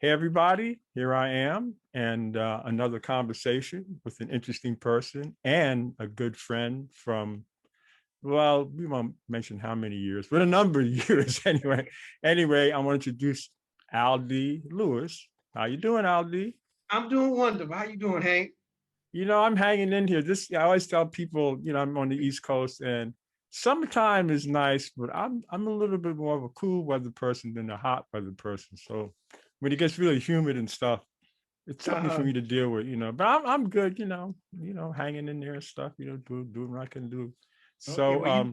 Hey, everybody, here I am, and another conversation with an interesting person and a good friend from, well, we won't mention how many years, but a number of years anyway. Anyway, I want to introduce Alde Lewis. How you doing, Alde? I'm doing wonderful. How you doing, Hank? I'm hanging in here. I always tell people, I'm on the East Coast, and summertime is nice, but I'm a little bit more of a cool weather person than a hot weather person. So when it gets really humid and stuff, it's something for Uh, me to deal with. But I'm good, hanging in there and stuff, doing what I can do. okay, So well,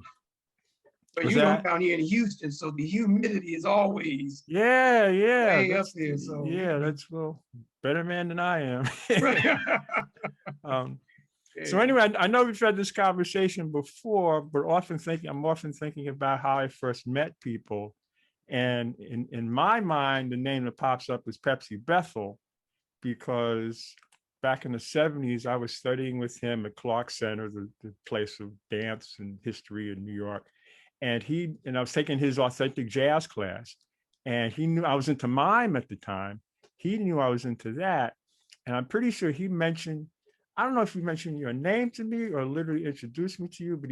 was I'm that down here in Houston, so the humidity is always yeah, way up there. So that's well better man than I am. right. um so Yeah. anyway, I know we've had this conversation before, but I'm often thinking about how I first met people. And in my mind, the name that pops up is Pepsi Bethel, because back in the 70s, I was studying with him at Clark Center, the place of dance and history in New York. And I was taking his authentic jazz class. And he knew I was into mime at the time. He knew I was into that. And I'm pretty sure I don't know if he mentioned your name to me or literally introduced me to you, but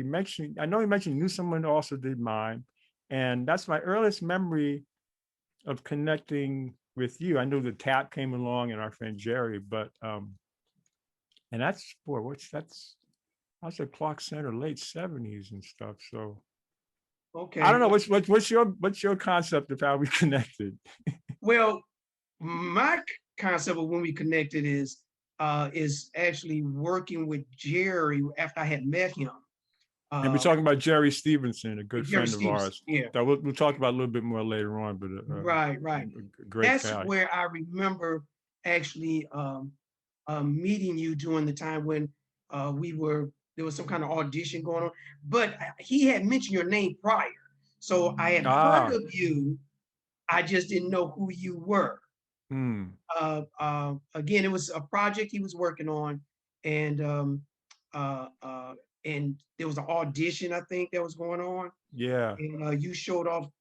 I know he mentioned he knew someone who also did mime. And that's my earliest memory of connecting with you. I knew the tap came along and our friend Jerry, but and that's boy, I was at Clark Center late 70s and stuff. So I don't Okay. know what's your concept of how we connected. Well, my concept of when we connected is actually working with Jerry after I had met him. And we're Uh, talking about Jerry Stevenson, a good Jerry friend of Stevenson. ours Yeah. that we'll talk about a little bit more later on, but Right. Right. a great That's guy. where I remember actually meeting you during the time when there was some kind of audition going on, but he had mentioned your name prior. So I had heard Ah, of you. I just didn't know who you were. hmm, Again, it was a project he was working on, and uh, uh, and there was an audition I think that was going on, yeah, and you showed up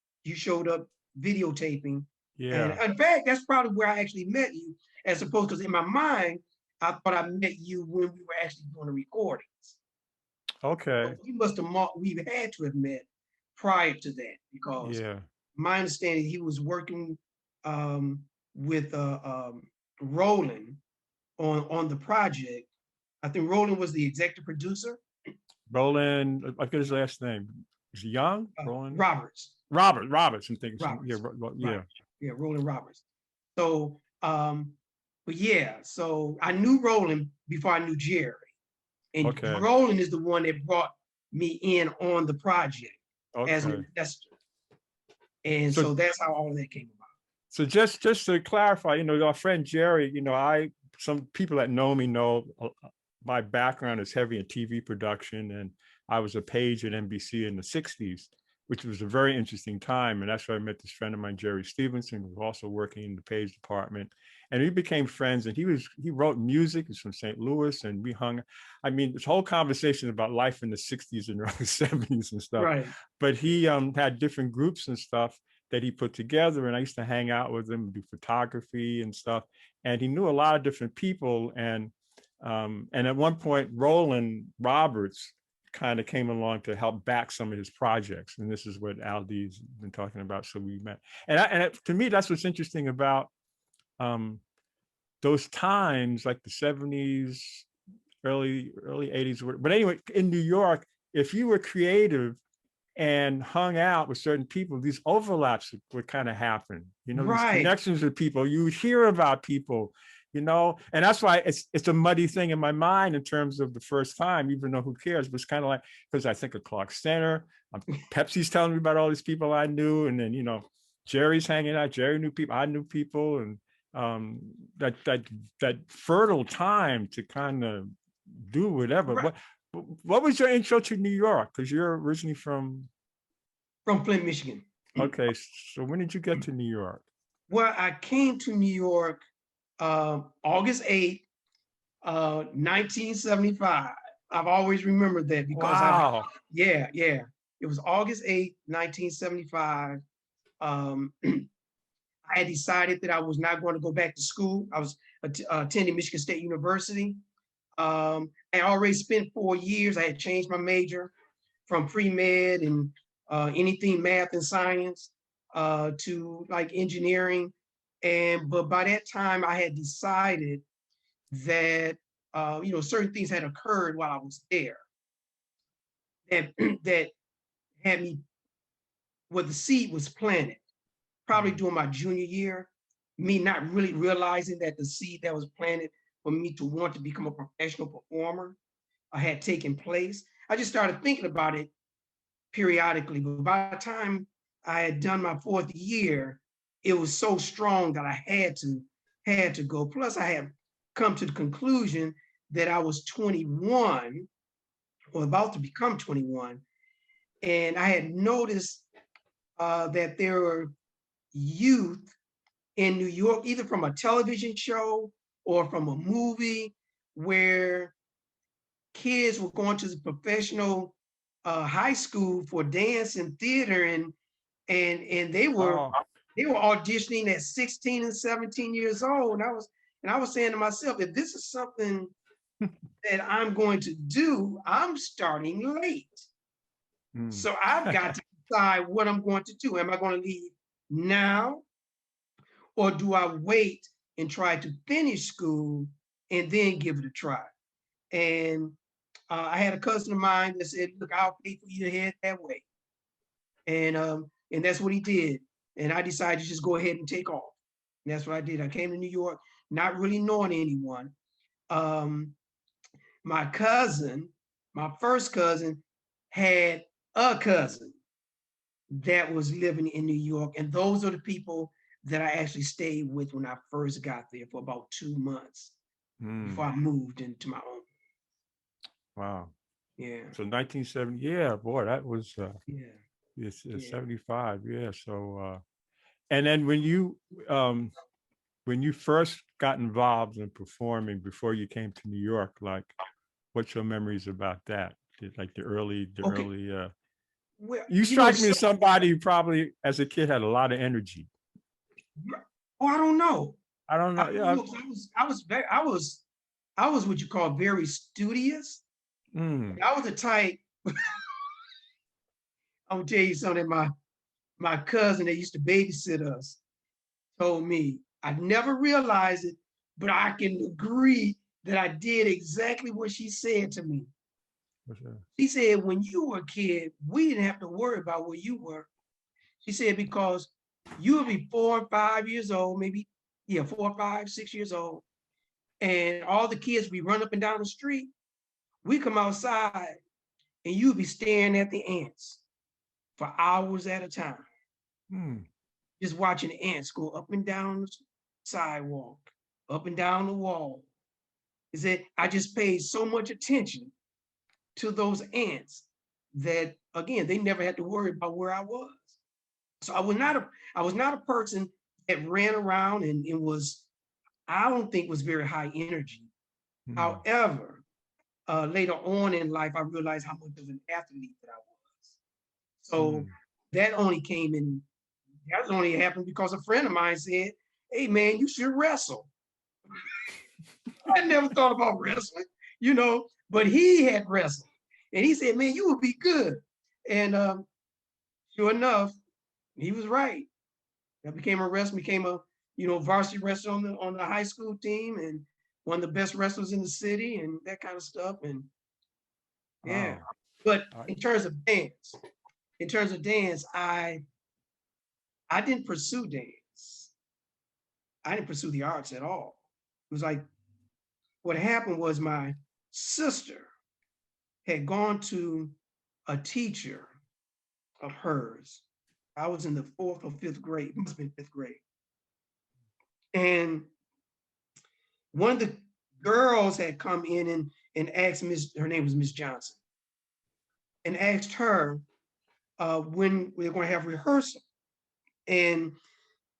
videotaping, and yeah, in fact, that's probably where I actually met you, as opposed because in my mind, I thought I met you when we were actually doing the recordings. okay, So we had to have met prior to that because yeah, my understanding he was working um, with Roland on the project. I think Roland was the executive producer. Roland. I forget his last name. Is he Young? Roland Roberts. Roberts. I'm thinking some. Yeah, Roberts. Right. yeah. Yeah, Roland Roberts. So, but yeah, so I knew Roland before I knew Jerry, and Okay, Roland is the one that brought me in on the project as an okay. investor, and So so that's how all of that came about. so just to clarify, our friend Jerry, some people that know me know my background is heavy in TV production, and I was a page at NBC in the 60s, which was a very interesting time. And that's where I met this friend of mine, Jerry Stevenson, who was also working in the page department. And we became friends, and he wrote music. He's from St. Louis, and we hung. I mean, this whole conversation about life in the 60s and early 70s and stuff. Right. But he had different groups and stuff that he put together, and I used to hang out with him, do photography and stuff. And he knew a lot of different people, and at one point, Roland Roberts kind of came along to help back some of his projects, and this is what Alde's been talking about. So we met, to me, that's what's interesting about um, those times, like the 70s, early 80s. But anyway, in New York, if you were creative and hung out with certain people, these overlaps would kind of happen. These Right. connections with people. You would hear about people, and that's why it's a muddy thing in my mind in terms of the first time, even though who cares? But it's kind of like, because I think of Clark Center, Pepsi's telling me about all these people I knew, and then Jerry's hanging out. Jerry knew people, I knew people, and um, that fertile time to kind of do whatever. Right. What was your intro to New York? Because you're originally from. From Flint, Michigan. Okay, so when did you get to New York? Well, I came to New York August 8th, 1975. I've always remembered that because Wow. yeah. It was August 8th, 1975. I had decided that I was not going to go back to school. I was attending Michigan State University. I already spent 4 years. I had changed my major from pre-med and anything math and science to like engineering. But by that time, I had decided that certain things had occurred while I was there that that had me where the seed was planted, probably during my junior year, me not really realizing that the seed that was planted for me to want to become a professional performer had taken place. I just started thinking about it periodically, but by the time I had done my 4th year, it was so strong that I had to go. Plus, I had come to the conclusion that I was 21 or about to become 21, and I had noticed that there were youth in New York, either from a television show or from a movie, where kids were going to the professional high school for dance and theater, and they were Oh, auditioning at 16 and 17 years old. And I was saying to myself, if this is something that I'm going to do, I'm starting late. mm. So I've got to decide what I'm going to do. Am I going to leave now, or do I wait and try to finish school and then give it a try? And I had a cousin of mine that said, "Look, I'll pay for you to head that way." And that's what he did. And I decided to just go ahead and take off. And that's what I did. I came to New York, not really knowing anyone. Um, my cousin, my first cousin, had a cousin that was living in New York. And those are the people that I actually stayed with when I first got there for about 2 months before I moved into my own. Wow. Yeah, So 1970, yeah, boy, that was yeah, it's yeah. 75, yeah. So and then when you first got involved in performing before you came to New York, like what's your memories about that? Like the Okay. early Well, you strike me as somebody who probably as a kid had a lot of energy. oh, I don't know. I don't I know. don't Yeah. know. I was what you call very studious. Mm, I was the type. I'm gonna tell you something. My cousin that used to babysit us told me. I never realized it, but I can agree that I did exactly what she said to me. what's that? She said, when you were a kid, we didn't have to worry about where you were. She said, because you would be 4 or 5 years old, maybe, yeah, 4, 5, 6 years old, and all the kids would be run up and down the street. We come outside and you'd be staring at the ants for hours at a time, Mm, just watching the ants go up and down the sidewalk, up and down the wall. Is that I just paid so much attention to those ants that again they never had to worry about where I was. So I was not a person that ran around and was, I don't think, was very high energy. mm, However, later on in life, I realized how much of an athlete that I was. So mm. that only came in, that only happened because a friend of mine said, "Hey man, you should wrestle." I never thought about wrestling, but he had wrestled. And he said, "Man, you would be good." And sure enough, he was right. I became a wrestler, became a varsity wrestler on the high school team, and one of the best wrestlers in the city, and that kind of stuff. And yeah, Wow. but I, in terms of dance, I didn't pursue dance. I didn't pursue the arts at all. It was like what happened was my sister had gone to a teacher of hers. I was in the 4th or 5th grade, it must have been 5th grade. And one of the girls had come in and asked her name was Miss Johnson, and asked her when we were going to have rehearsal. And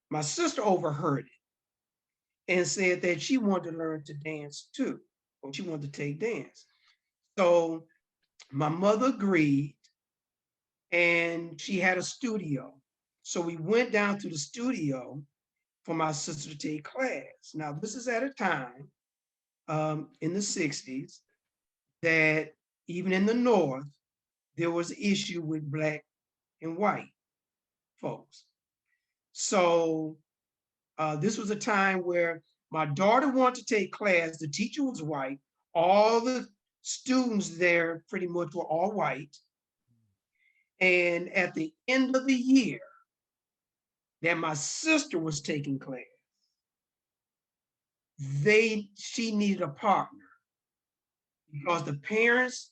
my sister overheard it and said that she wanted to learn to dance too, or she wanted to take dance. So my mother agreed, and she had a studio. So we went down to the studio for my sister to take class. Now, this is at a time in the 60s that even in the North, there was an issue with Black and white folks. So this was a time where my daughter wanted to take class. The teacher was white. All the students there pretty much were all white. And at the end of the year that my sister was taking class, she needed a partner because the parents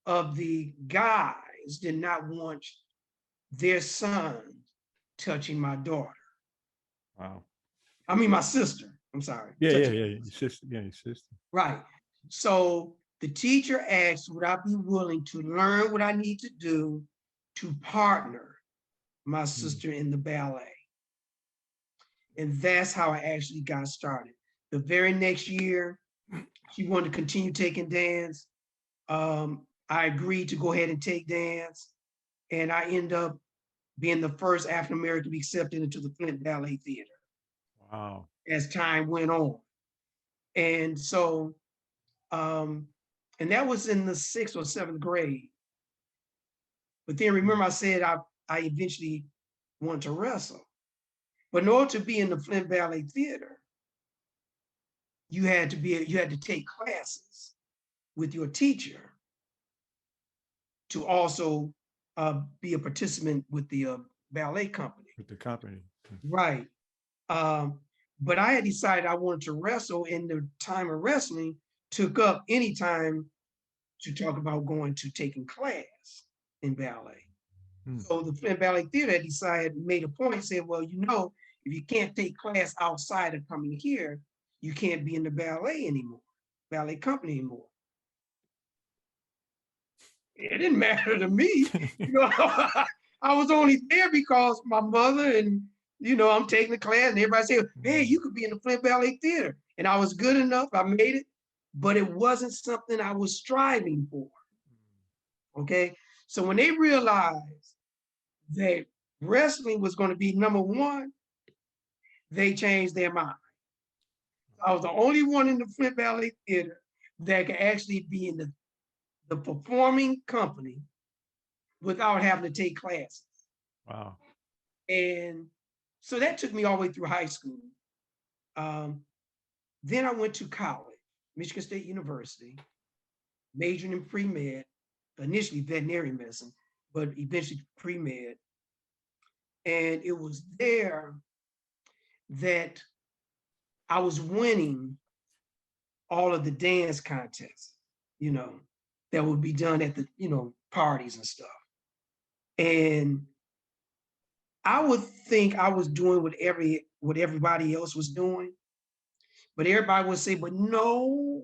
of the guys did not want their son touching my daughter. Wow. I mean, my sister. I'm sorry. Yeah, touching yeah. Your sister. Yeah, your sister. Right. So the teacher asked, would I be willing to learn what I need to do to partner my sister in the ballet? And that's how I actually got started. The very next year, she wanted to continue taking dance. I agreed to go ahead and take dance. And I ended up being the first African-American to be accepted into the Flint Ballet Theater. Wow. As time went on. And so, and that was in the 6th or 7th grade. But then remember I said I eventually wanted to wrestle. But in order to be in the Flint Ballet Theater, you had to take classes with your teacher to also be a participant with the ballet company. With the company. Right. But I had decided I wanted to wrestle, and the time of wrestling took up any time to talk about going to taking class in ballet. So the Flint Ballet Theater made a point, said, well, if you can't take class outside of coming here, you can't be in the ballet anymore, ballet company anymore. It didn't matter to me. I was only there because my mother and, I'm taking the class and everybody said, hey, you could be in the Flint Ballet Theater. And I was good enough, I made it, but it wasn't something I was striving for. Okay. So when they realized that wrestling was going to be number one, they changed their mind. I was the only one in the Flint Ballet Theater that could actually be in the performing company without having to take classes. Wow. And so that took me all the way through high school. Then I went to college, Michigan State University, majoring in pre-med, initially veterinary medicine, but eventually pre-med. And it was there that I was winning all of the dance contests, that would be done at the, parties and stuff. And I would think I was doing what everybody else was doing, but everybody would say, but no,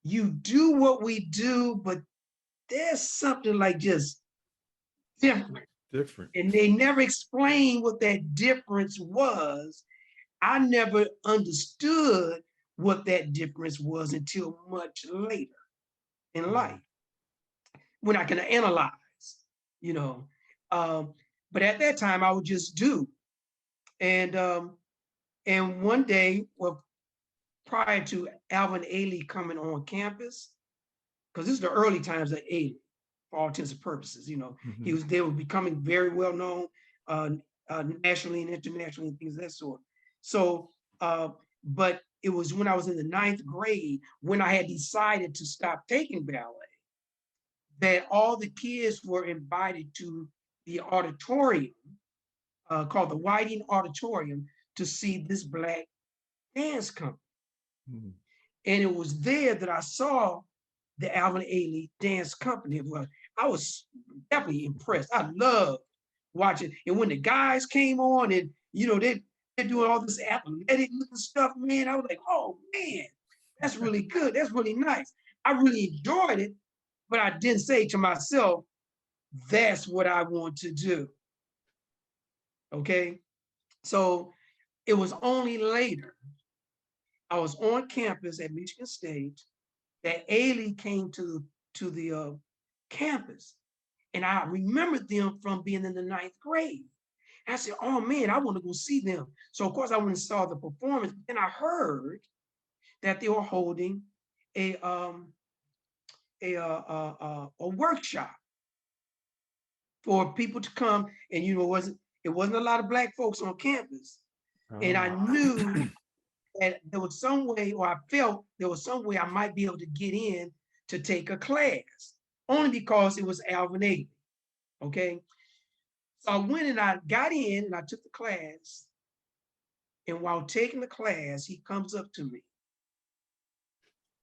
you do what we do, but there's something like just different. And they never explained what that difference was. I never understood what that difference was until much later in life, when I can analyze, but at that time I would just do. And one day, well, prior to Alvin Ailey coming on campus, because this is the early times of Ailey, for all intents and purposes, they were becoming very well known nationally and internationally and things of that sort. So, but it was when I was in the 9th grade, when I had decided to stop taking ballet, that all the kids were invited to the auditorium called the Whiting Auditorium to see this Black dance company. And it was there that I saw the Alvin Ailey Dance Company. I was definitely impressed. I loved watching. And when the guys came on and, they're doing all this athletic looking stuff, man, I was like, oh, man, that's really good. That's really nice. I really enjoyed it, but I didn't say to myself, that's what I want to do. Okay. So it was only later, I was on campus at Michigan State, that Ailey came to the campus. And I remembered them from being in the 9th grade. And I said, oh man, I want to go see them. So of course I went and saw the performance, and I heard that they were holding a workshop for people to come. And it wasn't a lot of Black folks on campus. And I knew that there was some way, or I felt there was some way I might be able to get in to take a class, only because it was Alvin Ailey. Okay. So I went and I got in and I took the class. And while taking the class, he comes up to me.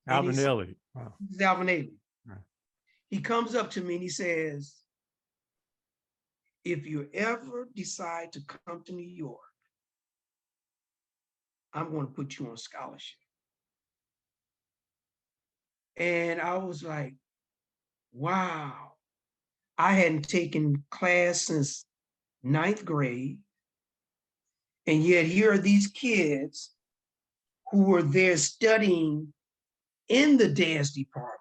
Alvin Ailey. Wow. This is Alvin Ailey. Right. He comes up to me and he says, if you ever decide to come to New York, I'm going to put you on scholarship. And I was like, wow. I hadn't taken class since 9th grade. And yet here are these kids who were there studying in the dance department.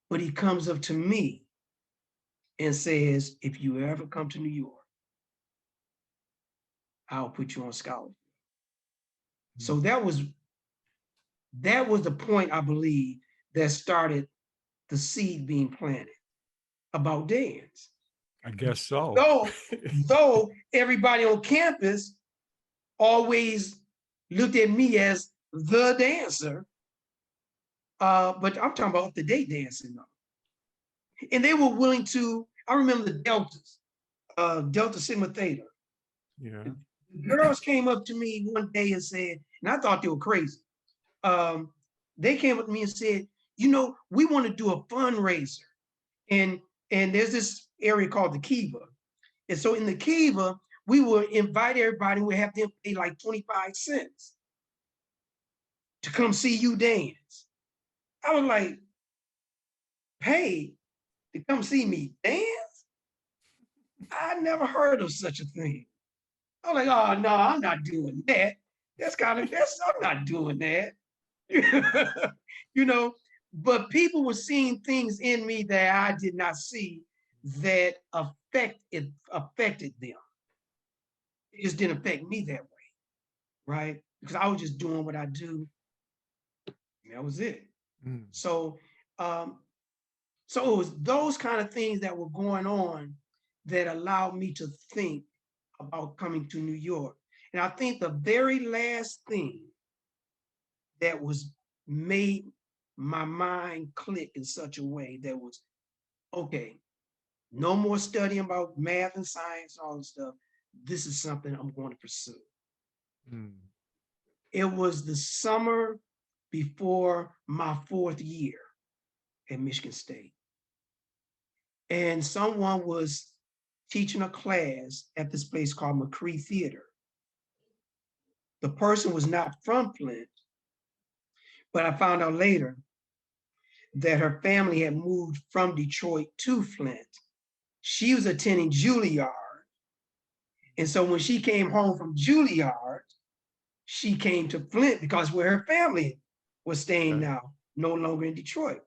But he comes up to me and says, if you ever come to New York, I'll put you on scholarship. Mm-hmm. So that was the point, I believe, that started the seed being planted about dance. I guess so. Though everybody on campus always looked at me as the dancer, but I'm talking about up-to-date dancing though. And they were willing to, I remember the Deltas, Delta Sigma Theta. Yeah. The girls came up to me one day and said, and I thought they were crazy. They came up to me and said, we want to do a fundraiser. And there's this area called the Kiva. And so in the Kiva, we would invite everybody, we have them pay like 25 cents to come see you dance. I was like, pay to come see me dance? I never heard of such a thing. I was like, oh no, I'm not doing that. I'm not doing that. But people were seeing things in me that I did not see that affected them. It just didn't affect me that way, right? Because I was just doing what I do. And that was it. Mm. So it was those kind of things that were going on that allowed me to think about coming to New York. And I think the very last thing that was made my mind click in such a way that was, okay, no more studying about math and science, all this stuff. This is something I'm going to pursue. Mm. It was the summer before my 4th year at Michigan State. And someone was teaching a class at this place called McCree Theater. The person was not from Flint, but I found out later that her family had moved from Detroit to Flint. She was attending Juilliard. And so when she came home from Juilliard, she came to Flint because where her family was staying now, no longer in Detroit.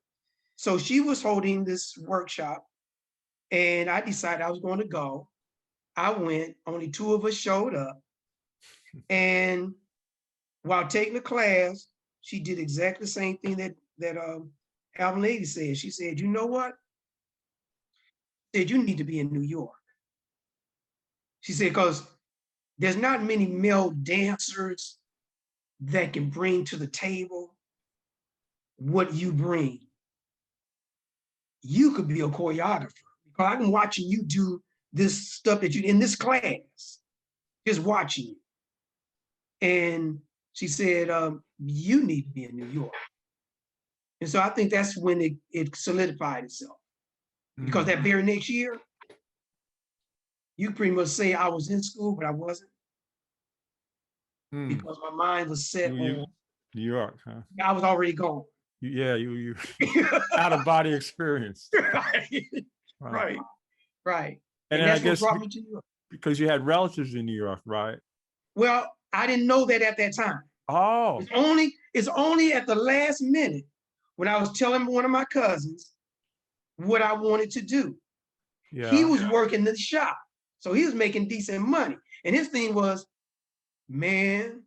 So she was holding this workshop and I decided I was going to go. I went, only 2 of us showed up. And while taking the class, she did exactly the same thing that Alvin Ailey said. She said, you know what? She said, you need to be in New York. She said, because there's not many male dancers that can bring to the table what you bring. You could be a choreographer because I've been watching you do this stuff that you in this class, just watching you. And she said, you need to be in New York. And so I think that's when it solidified itself. Because that very next year, you pretty much say I was in school, but I wasn't. Because my mind was set on New York, huh? I was already gone. Yeah, you out of body experience. Right. And that's what brought me to New York. Because you had relatives in New York, right? Well, I didn't know that at that time. Oh. It's only at the last minute when I was telling one of my cousins what I wanted to do. Yeah. He was working the shop. So he was making decent money. And his thing was, man,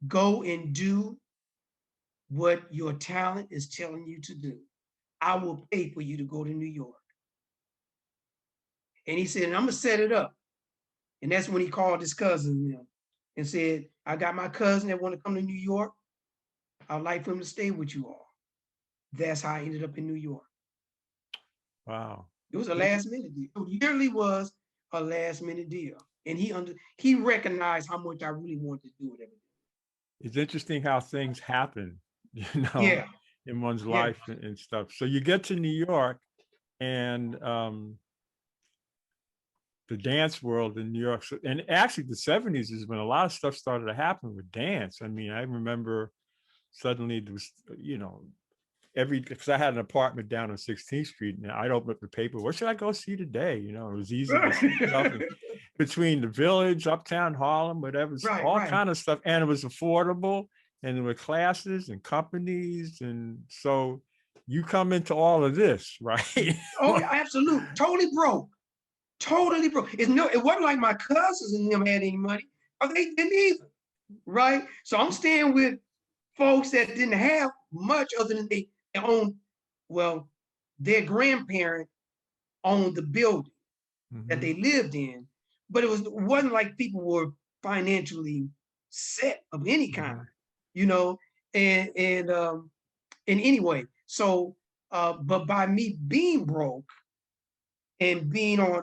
go and do what your talent is telling you to do. I will pay for you to go to New York. And he said, and I'm gonna set it up. And that's when he called his cousin and said, I got my cousin that want to come to New York. I'd like for him to stay with you all. That's how I ended up in New York. Wow. It was a last minute deal. It literally was a last minute deal. And he recognized how much I really wanted to do it. It's interesting how things happen, you know, Yeah. in one's Yeah. life and stuff. So you get to New York, and the dance world in New York, and actually the 70s is when a lot of stuff started to happen with dance. I mean, I remember suddenly there was, you know, because I had an apartment down on 16th Street, and I'd open up the paper. What should I go see today? You know, it was easy to see stuff between the Village, Uptown Harlem, whatever, all kind of stuff, and it was affordable, and there were classes and companies, and so you come into all of this, right? Oh, yeah, absolutely, totally broke. It wasn't like my cousins and them had any money, or they didn't either, right? So I'm staying with folks that didn't have much other than they owned, well, their grandparent owned the building that they lived in, but it wasn't like people were financially set of any kind, you know, and anyway, so but by me being broke and being on,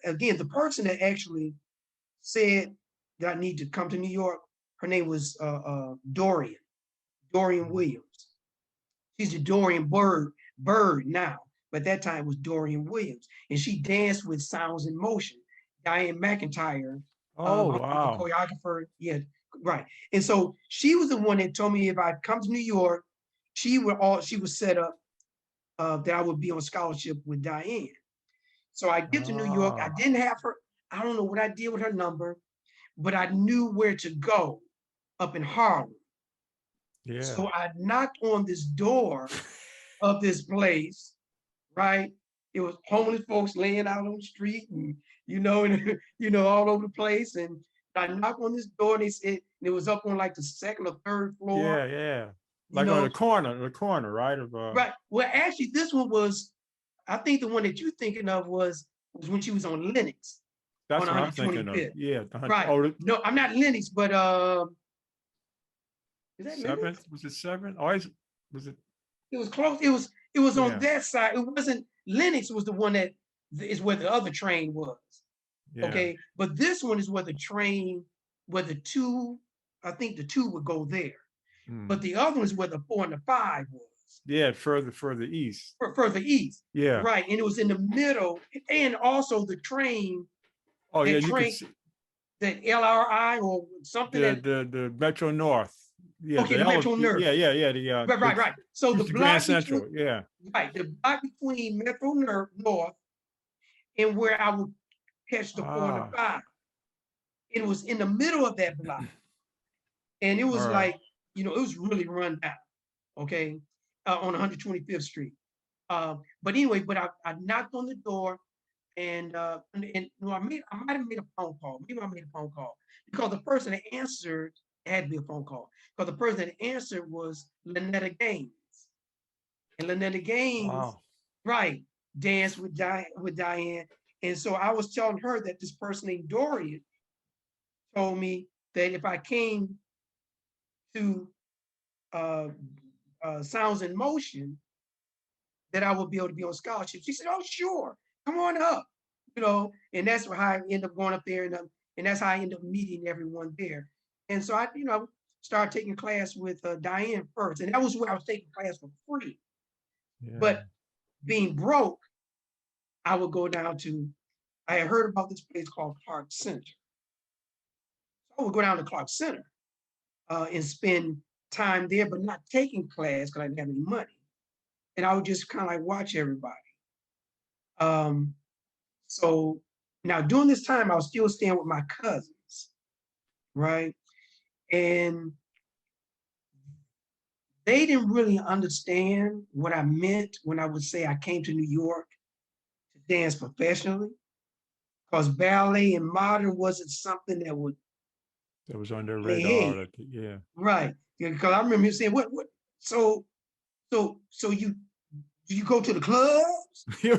again, the person that actually said that I need to come to New York, her name was Dorian Williams. She's a Dorian Bird now, but that time it was Dorian Williams. And she danced with Sounds in Motion, Diane McIntyre. Oh, wow. The choreographer. Yeah, right. And so she was the one that told me if I come to New York, she would set up that I would be on scholarship with Diane. So I get to New York. I didn't have her. I don't know what I did with her number, but I knew where to go up in Harlem. Yeah. So I knocked on this door of this place, right? It was homeless folks laying out on the street, and all over the place. And I knocked on this door, and they said, and it was up on like the second or third floor. Yeah. Like on the corner, right? Right. Well, actually, this one was, I think the one that you're thinking of was when she was on Lennox. That's what I'm thinking of. Yeah. Right. Oh, no, I'm not Lennox, but is that Seventh? Lennox? Was it Seventh? Always was it? It was close. It was on that side. It wasn't. Lennox was the one that is where the other train was. Yeah. Okay, but this one is where the train, where the two, I think the two would go there, but the other one is where the 4 and the 5 was. Yeah, further east. Further east. Yeah. Right, and it was in the middle, and also the train. Oh yeah, you can see the LRI or something. The Metro North. Yeah, okay, the Metro North. Yeah. Right. So the block Grand Central, right, the block between Metro North and where I would catch the 4 and the 5. It was in the middle of that block, and it was like, it was really run down. Okay, on 125th Street. But anyway, I knocked on the door, and I might have made a phone call. Maybe I made a phone call because the person that answered had to be a phone call because the person that answered was Lynetta Gaines, and Lynetta Gaines, right, danced with Diane, and so I was telling her that this person named Dorian told me that if I came to Sounds in Motion, that I would be able to be on scholarship. She said, "Oh, sure, come on up," and that's how I ended up going up there, and that's how I ended up meeting everyone there. And so I, started taking class with Diane first, and that was where I was taking class for free. Yeah. But being broke, I would go down to, I had heard about this place called Clark Center. So I would go down to Clark Center and spend time there, but not taking class because I didn't have any money. And I would just kind of like watch everybody. So now during this time, I was still staying with my cousins, right? And they didn't really understand what I meant when I would say I came to New York to dance professionally. because ballet and modern wasn't something that would That was on their in their head. radar. Yeah. Right. Because I remember you saying, what, so you go to the clubs? Yeah,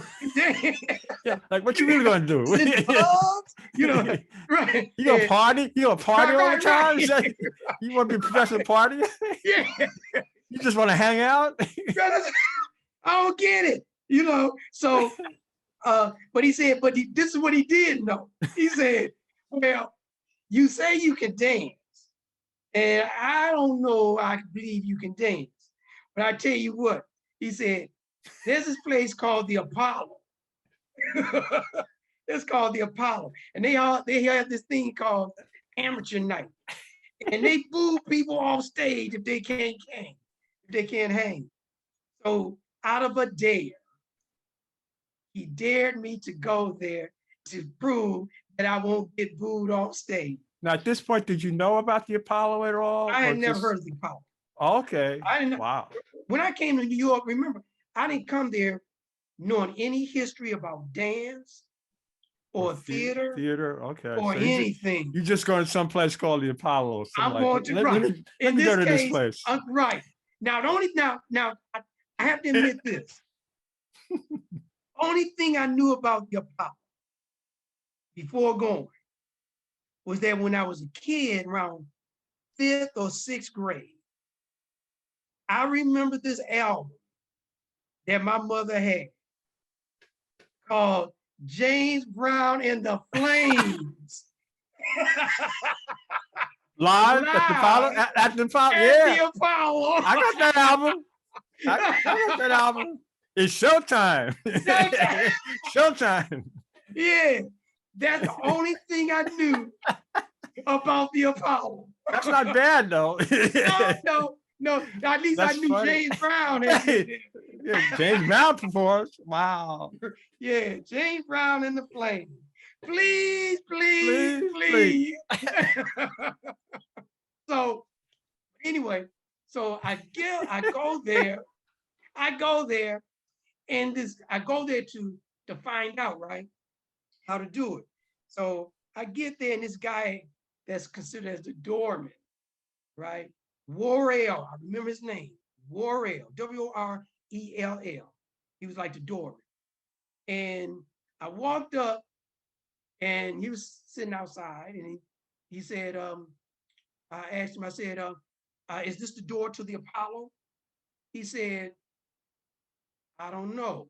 like what you really gonna do? In the clubs? You know, right. You gonna party? You gonna party all the time? Right. You want to be a professional party? Yeah. You just want to hang out? I don't get it, you know. So but he said, this is what he did know. He said, well, you say you can dance, and I don't know, I believe you can dance. But I tell you what, he said, there's this place called the Apollo. It's called the Apollo. And they have this thing called amateur night. And they boo people off stage if they can't hang. So out of a dare, he dared me to go there to prove that I won't get booed off stage. Now, at this point, did you know about the Apollo at all? I had never heard of the Apollo. Okay. I didn't know. Wow. When I came to New York, remember, I didn't come there knowing any history about dance or theater. Okay. Or so anything. You just going to some place called the Apollo. I'm going to let me go to this place. Right. Now, I have to admit this. Only thing I knew about the Apollo before going was that when I was a kid, around 5th or 6th grade, I remember this album that my mother had called James Brown and the Flames. Live at the Apollo? At the Apollo? Yeah. The Apollo. I got that album. I got that album. It's showtime. Showtime. Yeah. That's the only thing I knew about the Apollo. That's not bad, though. No. At least That's I knew funny. James Brown. Yeah, James Brown performed. Wow. Yeah, James Brown and the Flames. Please. So anyway, so I go there. I go there to find out, right, how to do it. So I get there, and this guy that's considered as the doorman, right? Worrell, I remember his name, Worrell, Worell. He was like the doorman. And I walked up, and he was sitting outside, and he said, I asked him, I said, is this the door to the Apollo? He said, I don't know.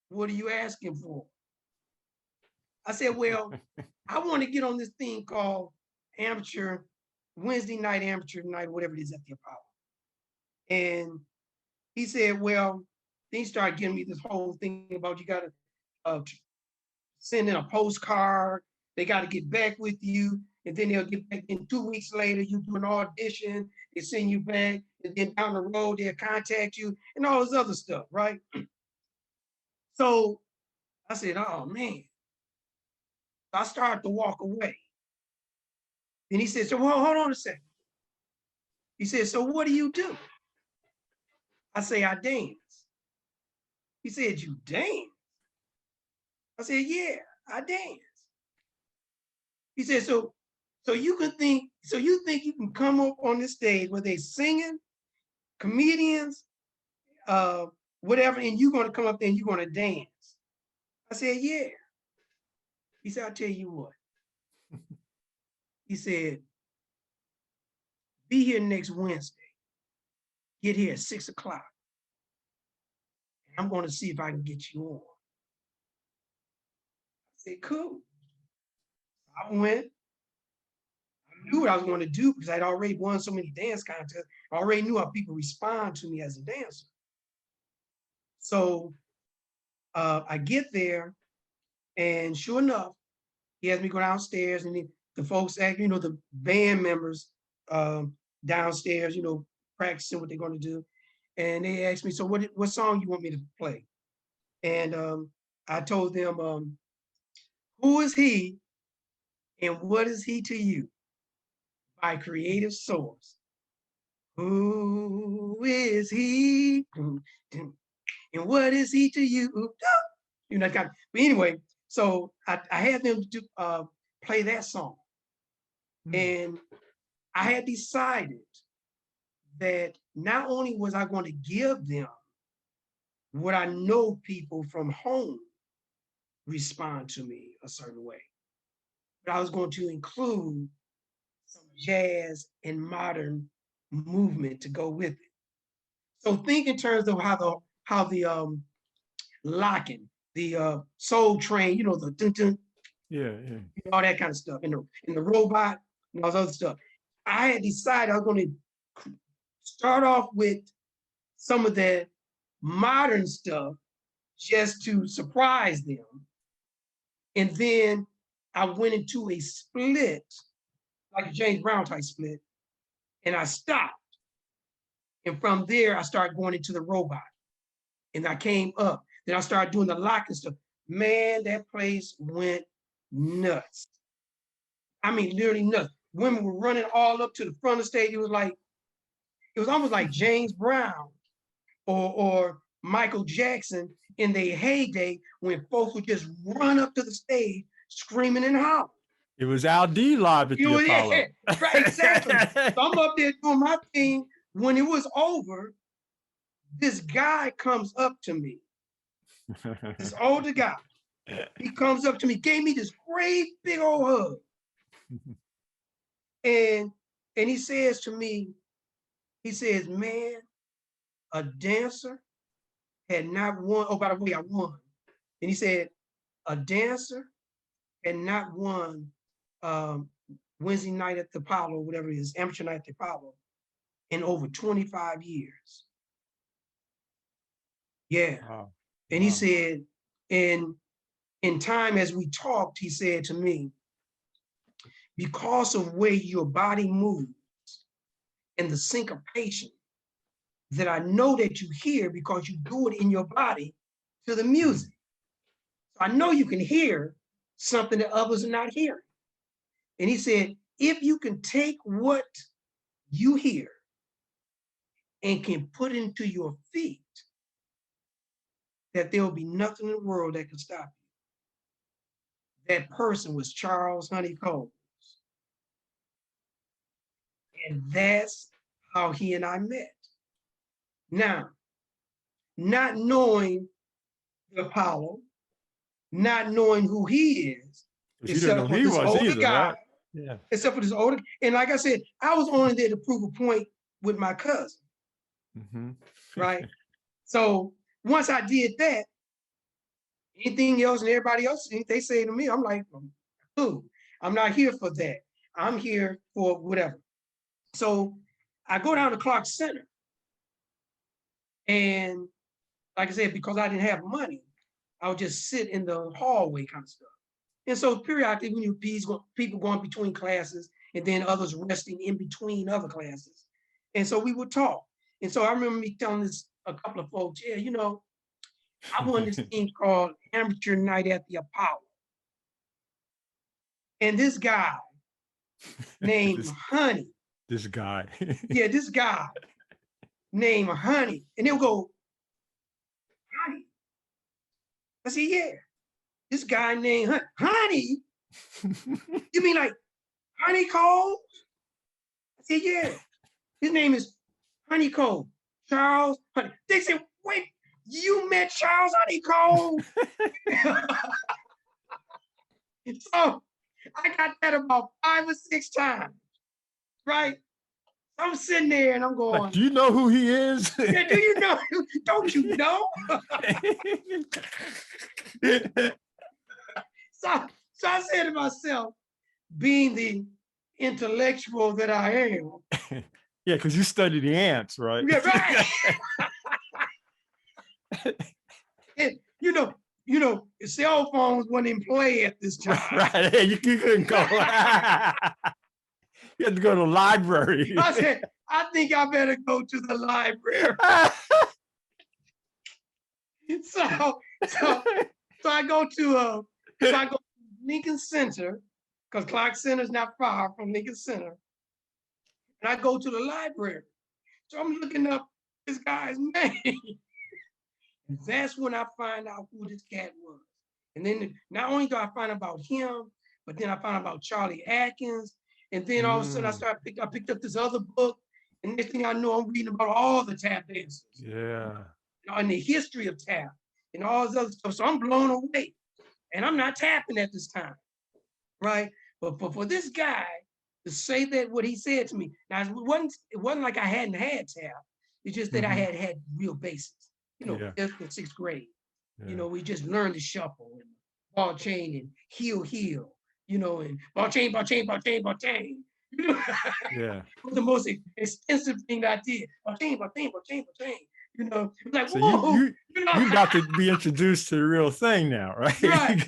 What are you asking for? I said, well, I want to get on this thing called Wednesday night, amateur night, whatever it is at the Apollo. And he said, well, then he started giving me this whole thing about you got to send in a postcard. They got to get back with you. And then they'll get back in 2 weeks later, you do an audition, they send you back. And then down the road, they'll contact you and all this other stuff, right? So I said, oh, man. I started to walk away. Then he said, so well, hold on a second. He said, so what do you do? I say, I dance. He said, you dance? I said, yeah, I dance. He said, so you think you can come up on the stage where they singing, comedians, whatever, and you're gonna come up there and you're gonna dance. I said, yeah. He said, I'll tell you what. He said, be here next Wednesday. Get here at 6 o'clock. I'm gonna see if I can get you on. I said, cool. I went. I knew what I was going to do because I'd already won so many dance contests. I already knew how people respond to me as a dancer. So I get there, and sure enough, he has me go downstairs, and the folks act, the band members downstairs, practicing what they're going to do. And they asked me, so what song you want me to play? And I told them, who is he and what is he to you? By Creative Source. Who is he? And what is he to you? But anyway, So I had them to play that song. And I had decided that not only was I going to give them what I know people from home respond to me a certain way, but I was going to include some jazz and modern movement to go with it. So think in terms of how the locking, the soul train, the dun dun, all that kind of stuff, and the robot and all this other stuff. I had decided I was going to start off with some of the modern stuff just to surprise them. And then I went into a split, like a James Brown type split, and I stopped. And from there, I started going into the robot. And I came up. Then I started doing the locking stuff. Man, that place went nuts. I mean, literally nuts. Women were running all up to the front of the stage. It was almost like James Brown or Michael Jackson in their heyday when folks would just run up to the stage screaming and hollering. It was Alde live at the Apollo. Yeah, right, exactly. So I'm up there doing my thing. When it was over, this guy comes up to me, this older guy. He comes up to me, gave me this great big old hug. And he says to me, he says, man, a dancer had not won. Oh, by the way, I won. And he said, a dancer had not won Wednesday night at the Apollo, whatever it is, amateur night at the Apollo, in over 25 years. Yeah. Wow. And he said, in time as we talked, he said to me, because of where your body moves and the syncopation that I know that you hear because you do it in your body to the music. So I know you can hear something that others are not hearing. And he said, if you can take what you hear and can put it into your feet, that there will be nothing in the world that can stop you. That person was Charles Honey Combs. And that's how he and I met. Now, not knowing the Apollo, not knowing who he is, except for this older guy, right? Except for this older, and like I said, I was only there to prove a point with my cousin, right? So once I did that, anything else and everybody else, they say to me, I'm like, ooh, I'm not here for that. I'm here for whatever. So I go down to Clark Center. And like I said, because I didn't have money, I would just sit in the hallway kind of stuff. And so periodically, when you people going between classes and then others resting in between other classes. And so we would talk. And so I remember me telling a couple of folks, yeah, I won this thing called Amateur Night at the Apollo. And this guy named Honey. This guy. Yeah, this guy named Honey. And they'll go, Honey? I said, yeah. This guy named Honey? You mean like Honey Cole? I said, yeah. His name is Honey Cole. Charles Honey. They said, wait, you met Charles Honey Cole? So I got that about 5 or 6 times, right? I'm sitting there and I'm going, like, do you know who he is? Yeah, do you know? Don't you know? So I said to myself, being the intellectual that I am. Yeah, because you study the ants, right? Yeah, right. And, cell phones weren't in play at this time. Right. Hey, you couldn't go. You had to go to the library. I said, I think I better go to the library. So I go to Lincoln Center, because Clark Center is not far from Lincoln Center. And I go to the library. So I'm looking up this guy's name. And that's when I find out who this cat was. And then not only do I find about him, but then I found out about Charlie Atkins. And then all of a sudden I picked up this other book. And next thing I know, I'm reading about all the tap dancers. Yeah. And the history of tap and all this other stuff. So I'm blown away. And I'm not tapping at this time. Right. But for this guy to say that what he said to me, now it wasn't like I hadn't had tap. It's just that I had real basics, fifth and sixth grade. Yeah. We just learned to shuffle and ball chain and heel, and ball chain. Yeah. It was the most expensive thing that I did. Ball chain. Like, So whoa. you about to be introduced to the real thing now, right? Right.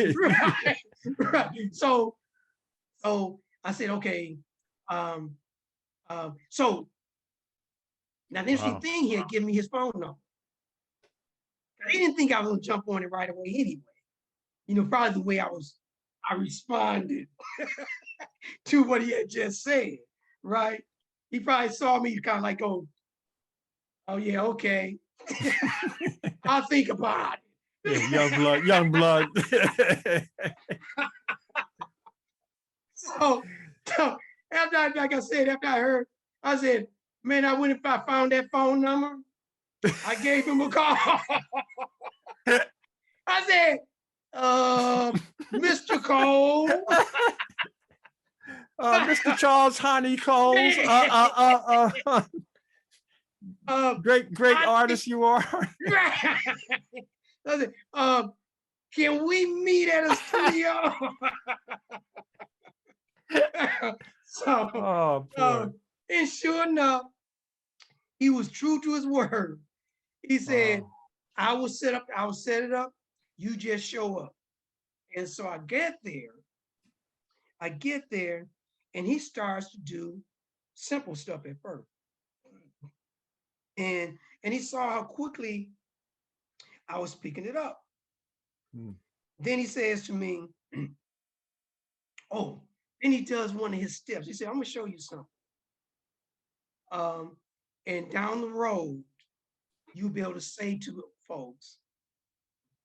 So I said, okay. So now the interesting thing here, give me his phone number. He didn't think I was gonna jump on it right away anyway. Probably the way I responded to what he had just said, right? He probably saw me kind of like go, oh yeah, okay. I'll think about it. Yeah, young blood. So after, like I said, after I heard, I said, man, I went if I found that phone number. I gave him a call. I said, Mr. Cole. Mr. Charles Honeycombs. Great artist you are. I said, can we meet at a studio? So, and sure enough, he was true to his word. He said, I will set it up, you just show up. And so I get there, and he starts to do simple stuff at first. And he saw how quickly I was picking it up. Then he says to me, then he does one of his steps. He said, I'm gonna show you something. And down the road, you'll be able to say to folks,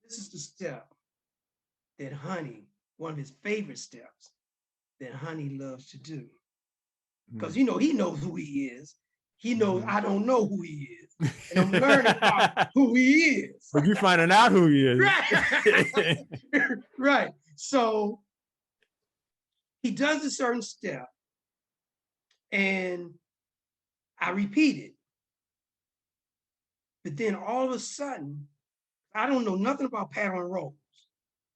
this is the step that Honey, one of his favorite steps that Honey loves to do. Because he knows who he is. He knows I don't know who he is. And I'm learning about who he is. But you're finding out who he is. Right. Right. So he does a certain step and I repeat it. But then all of a sudden, I don't know nothing about pattern rolls,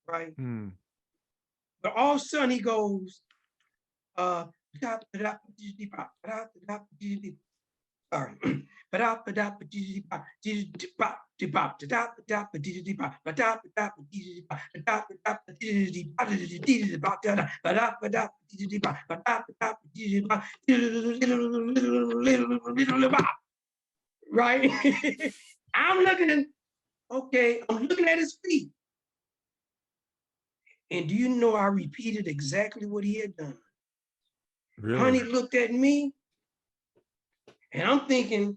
right? But all of a sudden he goes, sorry. Right? I'm looking at his feet. And do you know I repeated exactly what he had done? Really? Honey looked at me, and I'm thinking,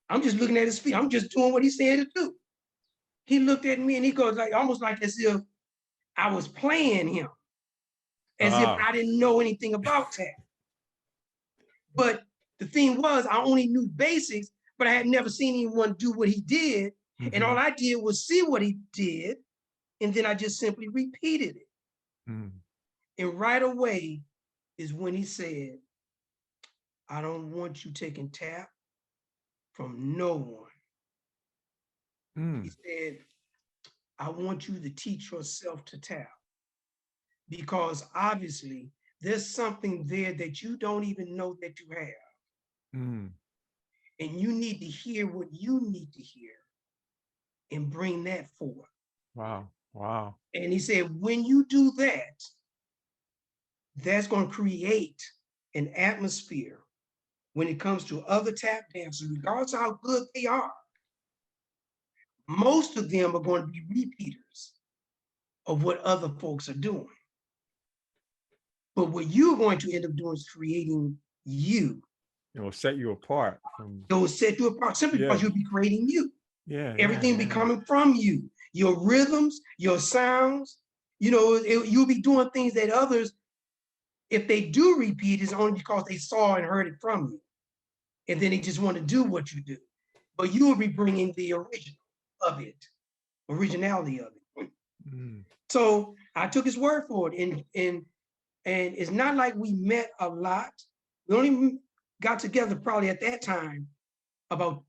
I'm just looking at his feet. I'm just doing what he said to do. He looked at me and he goes almost like as if I was playing him, as if I didn't know anything about tap. But the thing was, I only knew basics, but I had never seen anyone do what he did. And all I did was see what he did, and then I just simply repeated it. And right away is when he said, I don't want you taking tap from no one. He said, I want you to teach yourself to tap, because obviously there's something there that you don't even know that you have. And you need to hear what you need to hear and bring that forth. Wow. And he said, when you do that, that's going to create an atmosphere when it comes to other tap dancers, regardless of how good they are. Most of them are going to be repeaters of what other folks are doing. But what you're going to end up doing is creating you. It will set you apart. It will set you apart simply because you'll be creating you. Yeah. Everything be coming from you. your rhythms, your sounds. You know, you'll be doing things that others, if they do repeat, it's only because they saw and heard it from you. And then they just want to do what you do. But you will be bringing the original of it, originality of it. Mm. So I took his word for it. And it's not like we met a lot. We only got together probably at that time about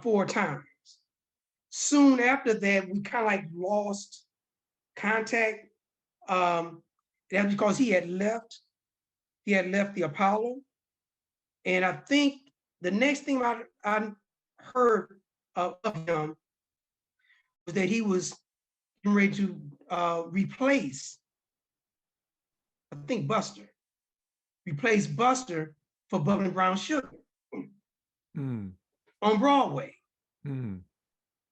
4 times. Soon after that, we kind of like lost contact. That's because he had left. He had left the Apollo. And I think the next thing I heard of him was that he was ready to replace, I think, replace Buster for Bubbling Brown Sugar on Broadway.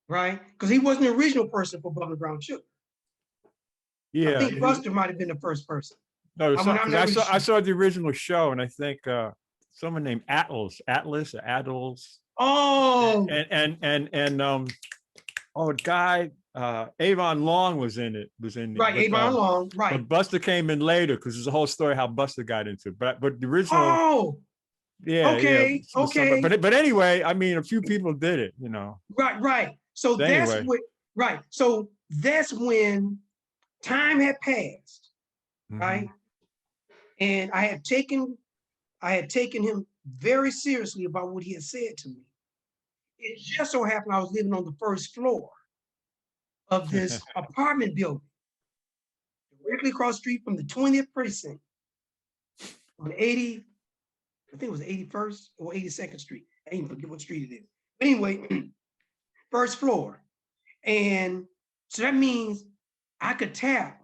Right? Because he wasn't the original person for Bubbling Brown Sugar. Yeah. I think Buster might have been the first person. No, I saw the original show, and I think someone named Atlas. Oh, and oh, guy, Avon Long was in it. Right, Avon Long, right. But Buster came in later because there's a whole story how Buster got into it. But the original. Oh, yeah, okay, yeah. okay. But anyway, I mean, a few people did it, you know. Right. So that's anyway. what. Right. So that's when time had passed, right? And I had taken him very seriously about what he had said to me. It just so happened I was living on the first floor of this apartment building, directly across the street from the 20th precinct on 80, I think it was 81st or 82nd Street. I even forget what street it is. But anyway, first floor. And so that means I could tap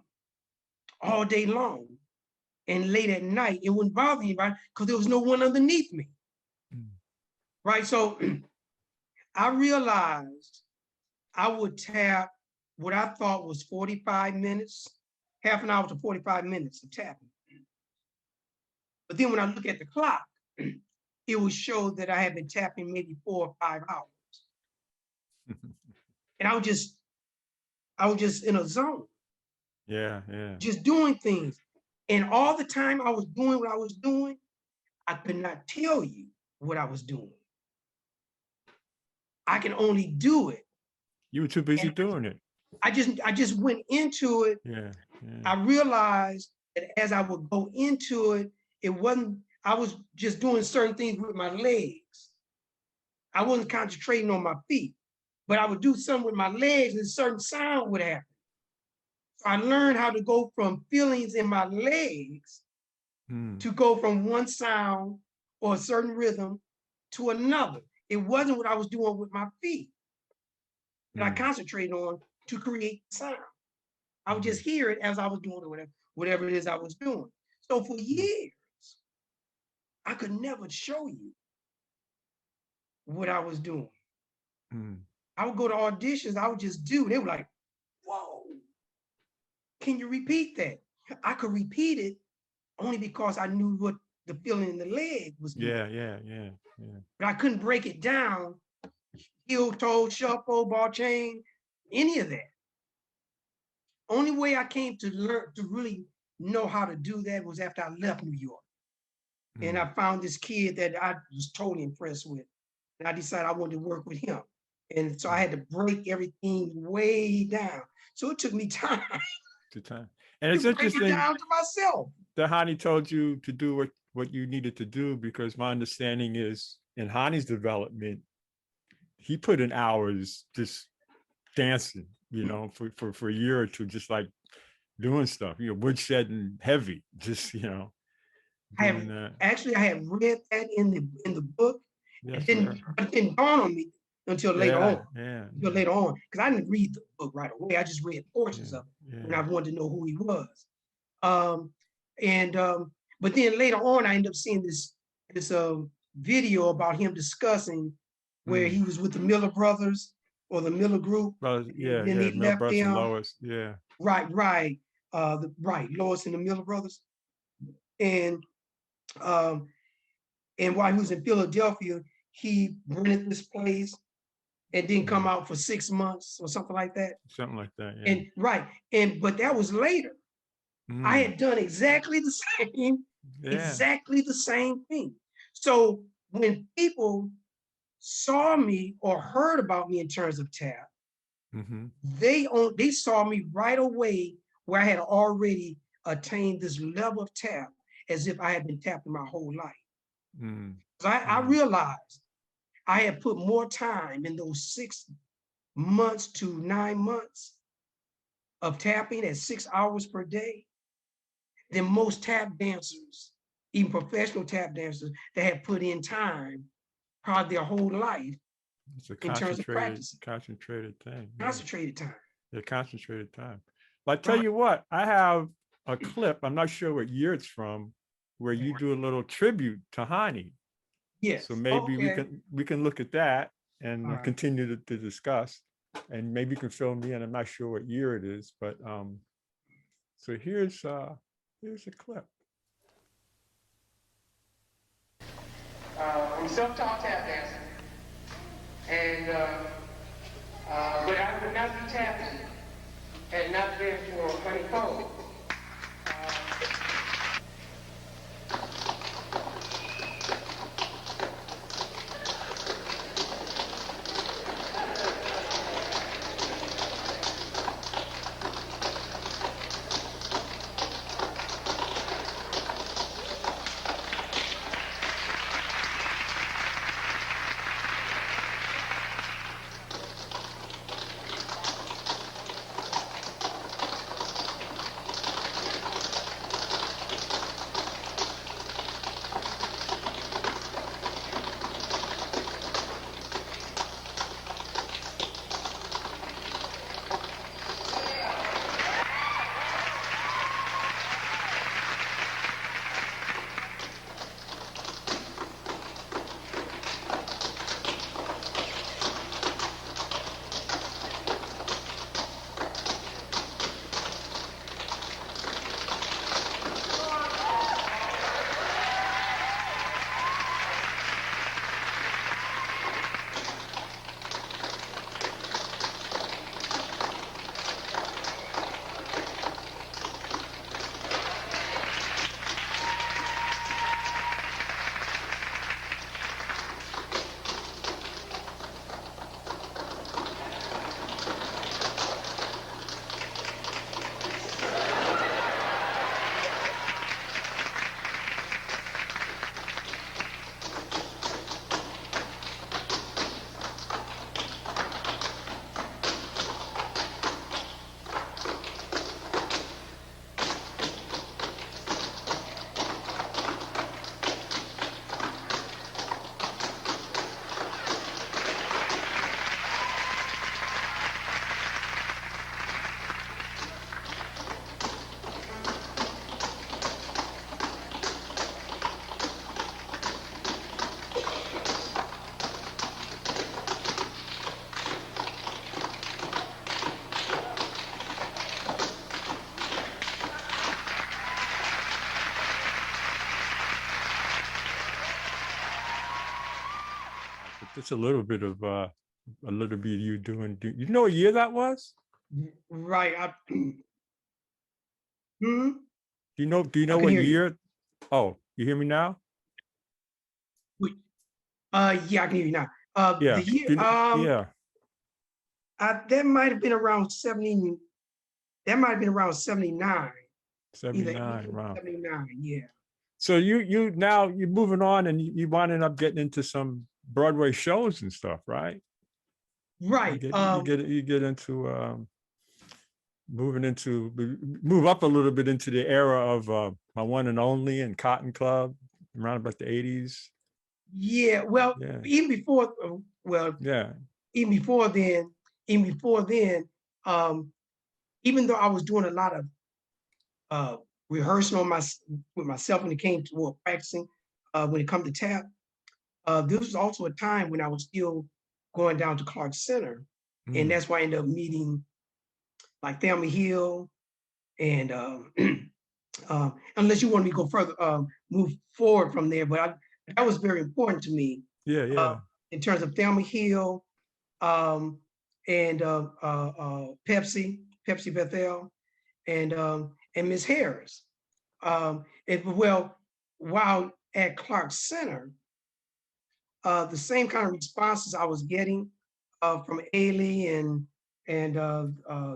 all day long. And late at night, it wouldn't bother anybody because there was no one underneath me. Right? So I realized I would tap what I thought was 45 minutes, half an hour to 45 minutes of tapping. But then when I look at the clock, it would show that I had been tapping maybe 4 or 5 hours. And I was just in a zone. Yeah. Just doing things. And all the time I was doing what I was doing, I could not tell you what I was doing. I can only do it. You were too busy doing it. I just went into it. Yeah. I realized that as I would go into it, I was just doing certain things with my legs. I wasn't concentrating on my feet, but I would do something with my legs and a certain sound would happen. So I learned how to go from feelings in my legs to go from one sound or a certain rhythm to another. It wasn't what I was doing with my feet that I concentrated on to create sound. I would just hear it as I was doing whatever it is I was doing. So for years, I could never show you what I was doing. I would go to auditions, I would just do. They were like, whoa, can you repeat that? I could repeat it only because I knew what the feeling in the leg was doing. Yeah. But I couldn't break it down, heel, toe, shuffle, ball chain, any of that. Only way I came to learn to really know how to do that was after I left New York. And I found this kid that I was totally impressed with. And I decided I wanted to work with him. And so I had to break everything way down. So it took me time. And it's interesting break it down to myself. That Hani told you to do what you needed to do, because my understanding is in Hani's development, he put in hours just dancing, you know, for a year or two, just like doing stuff, you know, woodshedding heavy, just, you know. I had read that in the book. Yes, but it didn't dawn on me until later on. Until later on, because I didn't read the book right away. I just read portions of it, and I wanted to know who he was. But then later on, I ended up seeing this video about him discussing where he was with the Miller brothers or the Miller group. Then he left them. Lois, Right. Lois and the Miller brothers, and while he was in Philadelphia, he rented this place and didn't come out for 6 months or something like that. Something like that, yeah. And right, but that was later. I had done exactly the same, Yeah. exactly the same thing. So when people saw me or heard about me in terms of tap, they saw me right away where I had already attained this level of tap as if I had been tapping my whole life. So I realized I had put more time in those 6 months to 9 months of tapping at 6 hours per day than most tap dancers, even professional tap dancers that had put in time probably their whole life. It's a in terms of concentrated thing. Concentrated time. Yeah, concentrated time. But I tell you what, I have a clip, I'm not sure what year it's from, where you do a little tribute to Hani. Yes. So maybe we can look at that and continue to discuss. And maybe you can fill me in. I'm not sure what year it is, but so here's a clip. I'm self-taught tap dancer, and but I would not be tapping had not been for Honey Cole. Just a little bit of you doing. You know what year that was? Right. Do you know I can what hear you. year? Oh, you hear me now? Yeah, I can hear you now. Yeah. The year, yeah. That might have been around 70. That might have been around 79. 79, wow. 79, yeah. So you now you're moving on and you winding up getting into some Broadway shows and stuff, right? Right. You get into move up a little bit into the era of My One and Only and Cotton Club around about the 80s. Yeah, well, Yeah. even before, Yeah. even before then, even though I was doing a lot of rehearsing with myself when it came to practicing, when it comes to tap, this was also a time when I was still going down to Clark Center, and that's why I ended up meeting like Thelma Hill, and unless you want me to go further, move forward from there, but that was very important to me. Yeah, yeah. In terms of Thelma Hill, um, and Pepsi Bethel, and Miss Harris. Well, while at Clark Center, the same kind of responses I was getting from Ailey and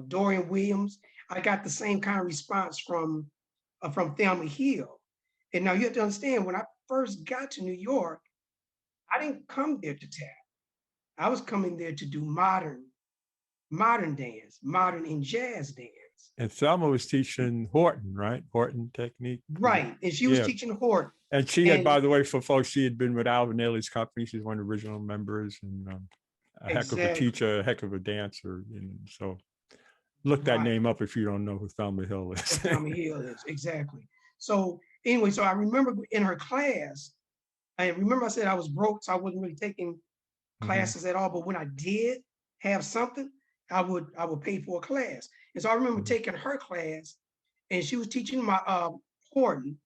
Dorian Williams, I got the same kind of response from Thelma Hill. And now you have to understand, when I first got to New York, I didn't come there to tap. I was coming there to do modern dance, modern and jazz dance. And Thelma was teaching Horton, right? Horton technique. Right. And she was Yeah. teaching Horton. And she had, And by the way, for folks, she had been with Alvin Ailey's company. She's one of the original members, and a heck of a exactly. teacher, a heck of a dancer. And so look that Right. name up if you don't know who Thelma Hill is. Thelma Hill is, exactly. So anyway, so I remember in her class, I remember I said I was broke, so I wasn't really taking classes at all. But when I did have something, I would pay for a class. And so I remember taking her class, and she was teaching my Horton.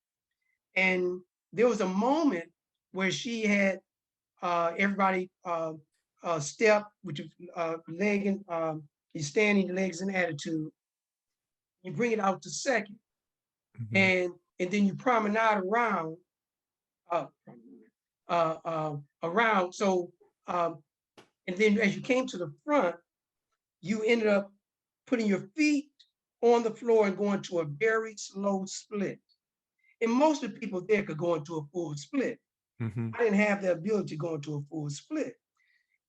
And there was a moment where she had everybody step with your leg and you standing, legs in attitude. You bring it out to second, and then you promenade around, around. So and then as you came to the front, you ended up putting your feet on the floor and going to a very slow split. And most of the people there could go into a full split. I didn't have the ability to go into a full split.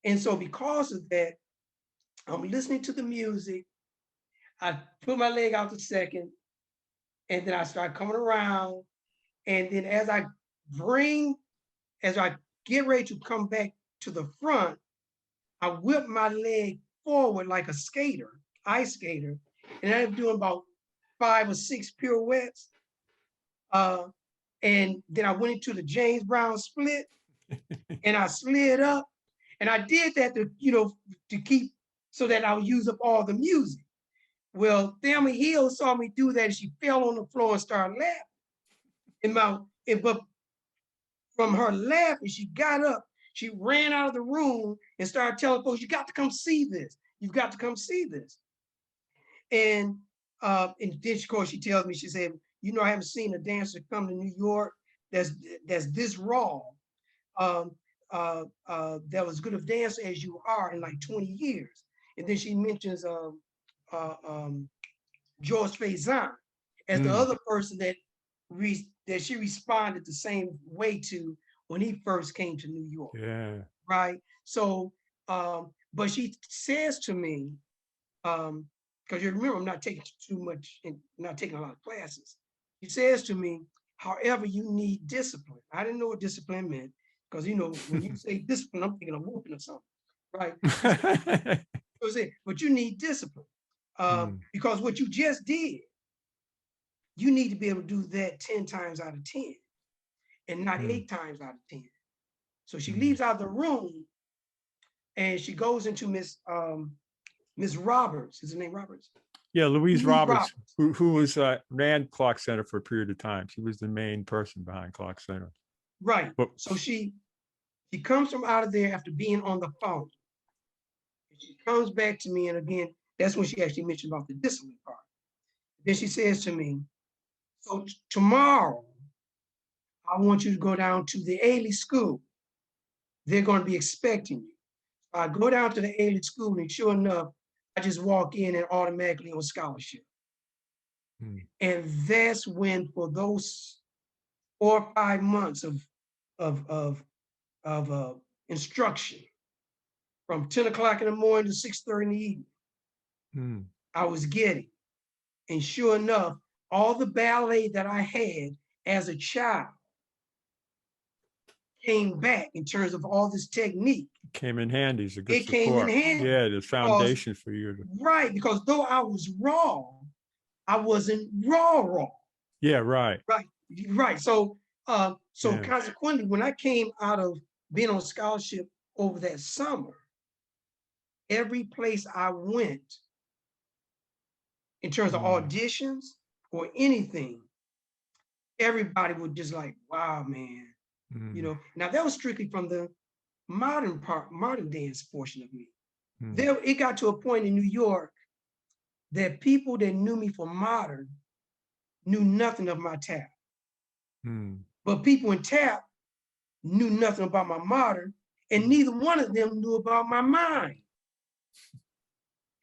And so because of that, I'm listening to the music. I put my leg out to second, and then I start coming around. And then as I get ready to come back to the front, I whip my leg forward like a skater, ice skater, and I'm doing about 5 or 6 pirouettes. And then I went into the James Brown split, and I slid up, and I did that to keep so that I would use up all the music. Well, Thelma Hill saw me do that, and she fell on the floor and started laughing. But from her laughing, she got up, she ran out of the room and started telling folks, "You got to come see this. You've got to come see this." And then, of course, she tells me, she said, I haven't seen a dancer come to New York that's this raw, that was good of dancer as you are in like 20 years. And then she mentions George Faison as the other person that she responded the same way to when he first came to New York. Yeah. Right. So, but she says to me, because you remember I'm not taking too much and not taking a lot of classes. She says to me, however, you need discipline. I didn't know what discipline meant, because when you say discipline, I'm thinking of whooping or something, right? But you need discipline, because what you just did, you need to be able to do that 10 times out of 10, and not 8 times out of 10. So she leaves out the room, and she goes into Miss Roberts. Is her name Roberts? Yeah, Louise Roberts. Who was ran Clark Center for a period of time. She was the main person behind Clark Center. Right. So she comes from out of there after being on the phone. She comes back to me, and again, that's when she actually mentioned about the discipline part. Then she says to me, "So tomorrow, I want you to go down to the Ailey School. They're going to be expecting you." I go down to the Ailey School, and sure enough, I just walk in and automatically on scholarship. And that's when, for those 4 or 5 months of instruction, from 10 o'clock in the morning to 6:30 in the evening, I was getting. And sure enough, all the ballet that I had as a child came back in terms of all this technique. Came in handy. It's a good support. Came in handy. Yeah, the foundation for you. Right, because though I was raw, I wasn't raw. Yeah, right. Right. So consequently, when I came out of being on scholarship over that summer, every place I went, in terms of auditions or anything, everybody would just like, "Wow, man." Now that was strictly from the modern dance portion of me. There, it got to a point in New York that people that knew me for modern knew nothing of my tap. But people in tap knew nothing about my modern, and neither one of them knew about my mind.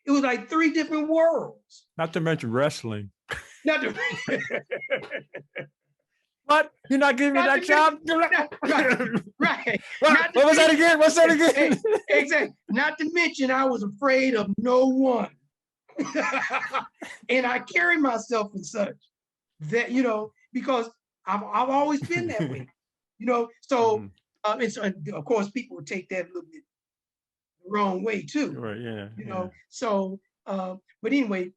It was like three different worlds. Not to mention wrestling. Not to, What? You're not giving me Not that to job? right. What was that again? What's that again? Exactly. Not to mention, I was afraid of no one. And I carry myself in such that, you know, because I've always been that way, you know. So, and so, of course, people would take that a little bit the wrong way too. Right, yeah. You know, so, but anyway,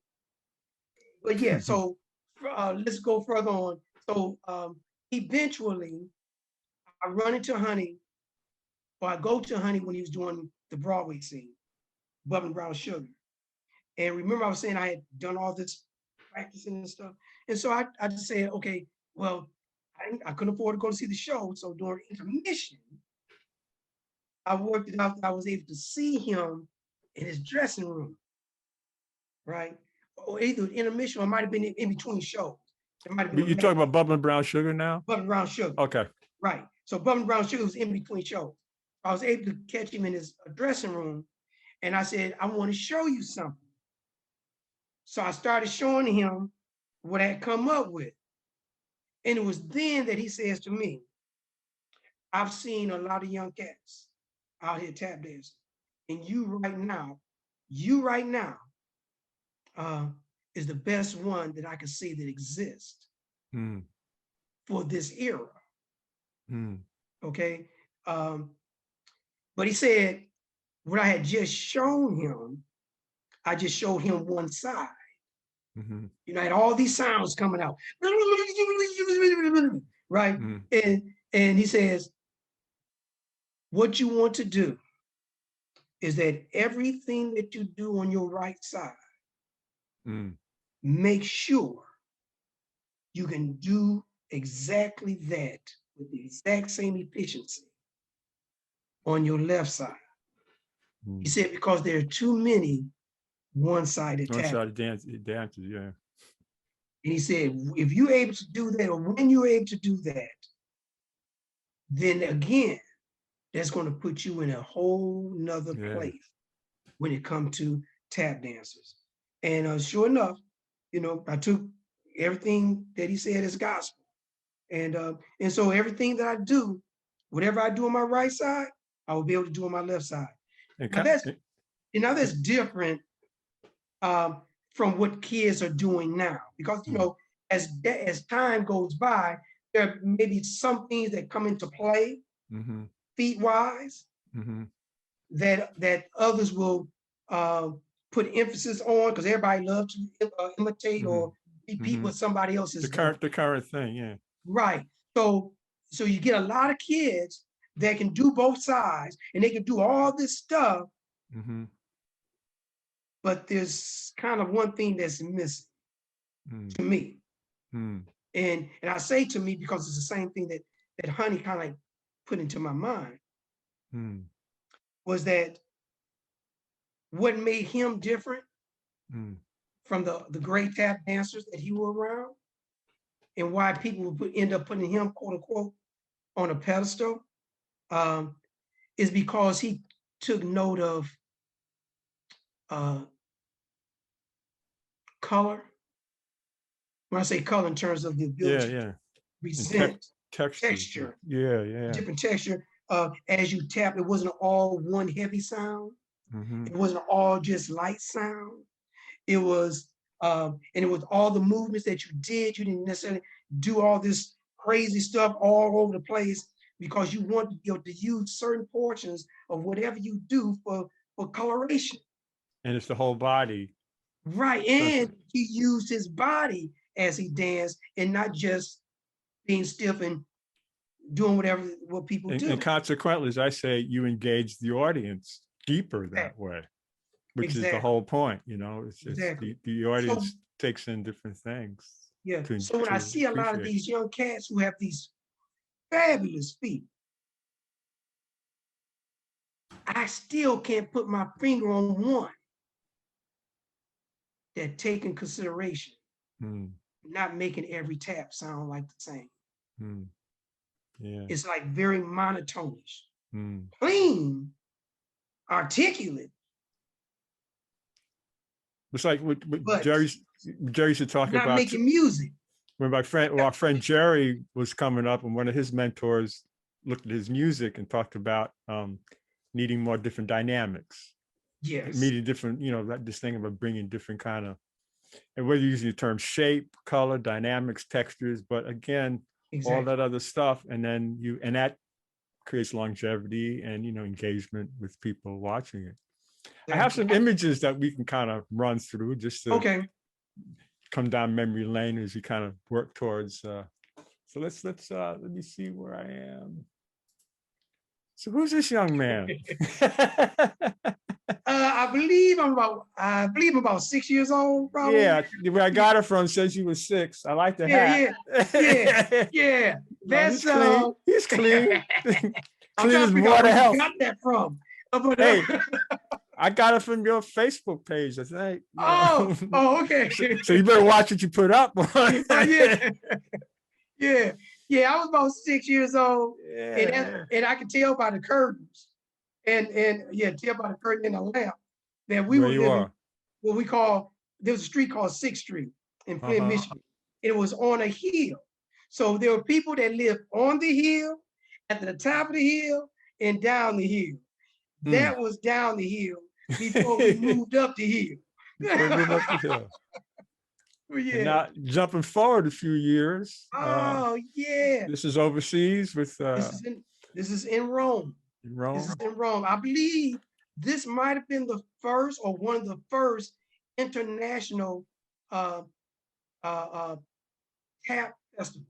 but yeah, so let's go further on. So eventually, I run into Honey, or I go to Honey when he was doing the Broadway scene, Bubbling Brown Sugar. And remember, I was saying I had done all this practicing and stuff. And so I just said, okay, well, I couldn't afford to go to see the show. So during intermission, I worked it out that I was able to see him in his dressing room, right? Or either intermission or it might have been in between shows. It might have been. You're talking about Bubbling Brown Sugar now? Bubbling Brown Sugar. Okay. Right. So Bubbling Brown Sugar was in between shows. I was able to catch him in his dressing room, and I said, I want to show you something. So I started showing him what I had come up with. And it was then that he says to me, I've seen a lot of young cats out here tap dancing. And you right now is the best one that I can see that exists for this era. Okay. But he said, what I had just shown him, I just showed him one side. You know, I had all these sounds coming out, right? And he says, what you want to do is that everything that you do on your right side, make sure you can do exactly that with the exact same efficiency on your left side. He said, because there are too many one-sided taps. One-sided dances, yeah. And he said, if you're able to do that, or when you're able to do that, then again, that's going to put you in a whole nother place when it comes to tap dancers. And sure enough, you know, I took everything that he said as gospel. And so everything that I do, whatever I do on my right side, I will be able to do on my left side. Now that's different from what kids are doing now, because you know, as time goes by, there may be some things that come into play, feet wise, that others will put emphasis on, because everybody loves to imitate or repeat what somebody else is doing. The current thing, yeah. Right. So you get a lot of kids that can do both sides, and they can do all this stuff. But there's kind of one thing that's missing to me. And I say to me because it's the same thing that Honey kind of like put into my mind, was that what made him different from the great tap dancers that he was around, and why people would end up putting him, quote unquote, on a pedestal, is because he took note of color. When I say color in terms of the ability to present texture, different texture. As you tap, it wasn't all one heavy sound. It wasn't all just light sound. It was, and it was all the movements that you did. You didn't necessarily do all this crazy stuff all over the place, because you want to be able to use certain portions of whatever you do for coloration. And it's the whole body. Right, and he used his body as he danced, and not just being stiff and doing what people do. And consequently, as I say, you engage the audience deeper that way, which is the whole point, you know. It's the audience takes in different things. Yeah, so when I see a lot of these young cats who have these fabulous feet, I still can't put my finger on one that take in consideration, Mm, not making every tap sound like the same. mm, yeah. It's like very monotonish, Mm. clean, articulate, It's like what but Jerry should talk not about making music. when our friend Jerry was coming up, and one of his mentors looked at his music and talked about needing more different dynamics, Yes, meeting different, this thing about bringing different kind of, and whether you use the term shape, color, dynamics, textures, but again, all exactly. that other stuff, and then and that creates longevity and engagement with people watching it. I have some Exactly. images that we can kind of run through just to Okay. come down memory lane as you kind of work towards. So let's let me see where I am. So who's this young man? I believe I'm about 6 years old, probably. Yeah, where I got it from says he was 6. I like the Yeah, hat. yeah, yeah, yeah. No, That's he's clean. He's clean. I'm Clean trying as to figure out water where you health. got that from. Hey, I got it from your Facebook page. I think. Okay. So you better watch what you put up. Yeah, yeah, yeah. I was about 6 years old, Yeah. and I could tell by the curtains, and yeah, tell by the curtain and the lamp that we Where were you living are. what we call, there was a street called 6th Street in Flint, Uh-huh. Michigan. It was on a hill. So there were people that lived on the hill, at the top of the hill, and down the hill. Hmm. That was down the hill before we moved up the hill. Before we move up the hill. And Yeah. now jumping forward a few years, Oh yeah. this is overseas with This is in Rome. in This Rome. is in Rome. I believe this might have been the first or one of the first international uh, tap festival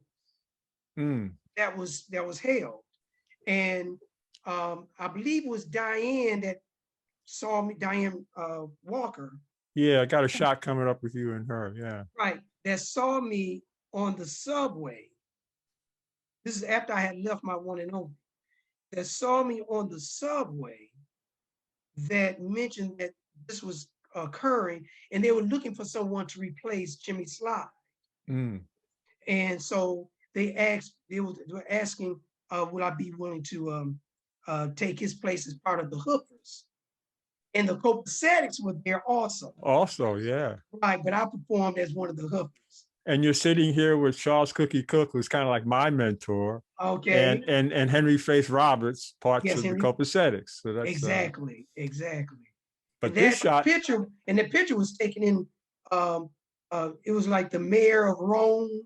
Mm. that was held. And I believe it was Diane that saw me, Diane Walker, Yeah, I got a shot coming up with you and her. Yeah. right, that saw me on the subway. This is after I had left my one and only. That saw me on the subway that mentioned that this was occurring, and they were looking for someone to replace Jimmy Sly. Mm. And so they were asking, would I be willing to take his place as part of the Hookers? And the Copacetic were there also. Also, yeah. Right, but I performed as one of the Hookers. And you're sitting here with Charles Cookie Cook, who's kind of like my mentor. Okay. And Henry Faith Roberts, parts Yes, of Henry. the Copacetics. So that's Exactly. But this shot, the picture was taken in. It was like the mayor of Rome,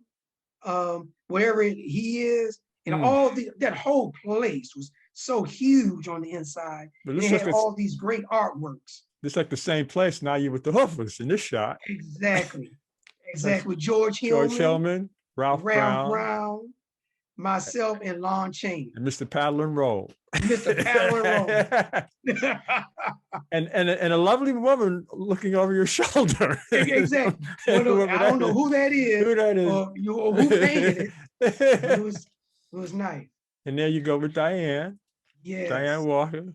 wherever he is, and all that whole place was so huge on the inside, but and it had all these great artworks. It's like the same place. Now you're with the Hoofers in this shot. Exactly. Exactly. George Hillman, Ralph Brown, myself, and Lon Chaney. And Mr. Paddle and Roll. Mr. Paddle and Roll. and a lovely woman looking over your shoulder. Exactly. Well, I don't know who that is. Who that is. Or who painted it. It was nice. And there you go with Diane. Yes. Diane Walker.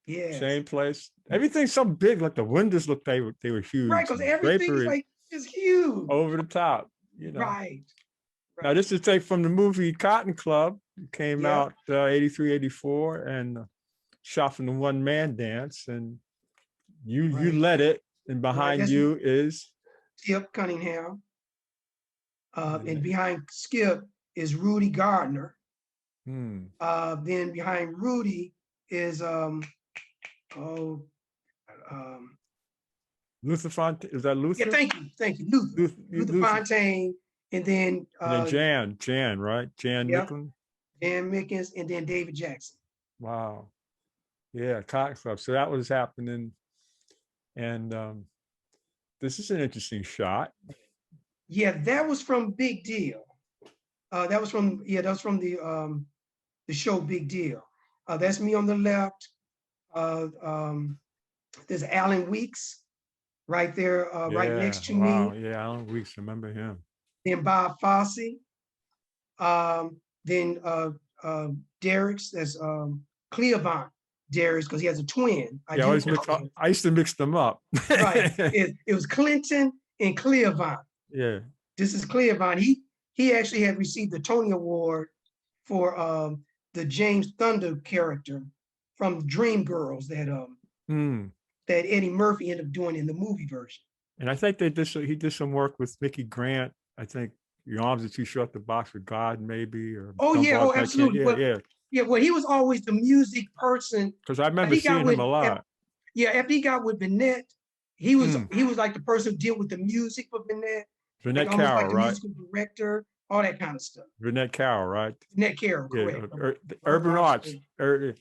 Yeah. Same place. Everything's so big, like the windows look, they were huge. Right, because everything is like is huge. Over the top, Right. Now this is a take from the movie Cotton Club. It came out 83, 84, and shot from the one man dance. And you led it, and behind you is Skip Cunningham. And behind Skip is Rudy Gardner. Then behind Rudy is Luther Fontaine. Is that Luther? Yeah, thank you. Luther Fontaine, and then Jan, right? Jan Mickens. Jan Mickens, and then David Jackson. Wow. Yeah, Cotton Club. So that was happening. And this is an interesting shot. Yeah, that was from Big Deal. That was from the show Big Deal. That's me on the left. There's Alan Weeks right there, right next to me. Yeah, Alan Weeks, remember him. Then Bob Fosse. Then Derek's, that's Cleavant Darius because he has a twin. Yeah, I used to mix them up. Right. It was Clinton and Cleavon. Yeah. This is Cleavon. He actually had received the Tony Award for the James Thunder character from Dreamgirls that Eddie Murphy ended up doing in the movie version. And I think he did some work with Mickey Grant. I think Your Arms Are Too Short to Box with God, maybe. Or Oh yeah, oh absolutely. Yeah. Yeah, well, he was always the music person. Because I remember seeing him a lot. After he got with Bennett, he was like the person who dealt with the music for Bennett. Bennett like Carroll, like the right? Musical director, all that kind of stuff. Bennett Carroll, right? Bennett Carroll, correct. Yeah, Urban Arts. And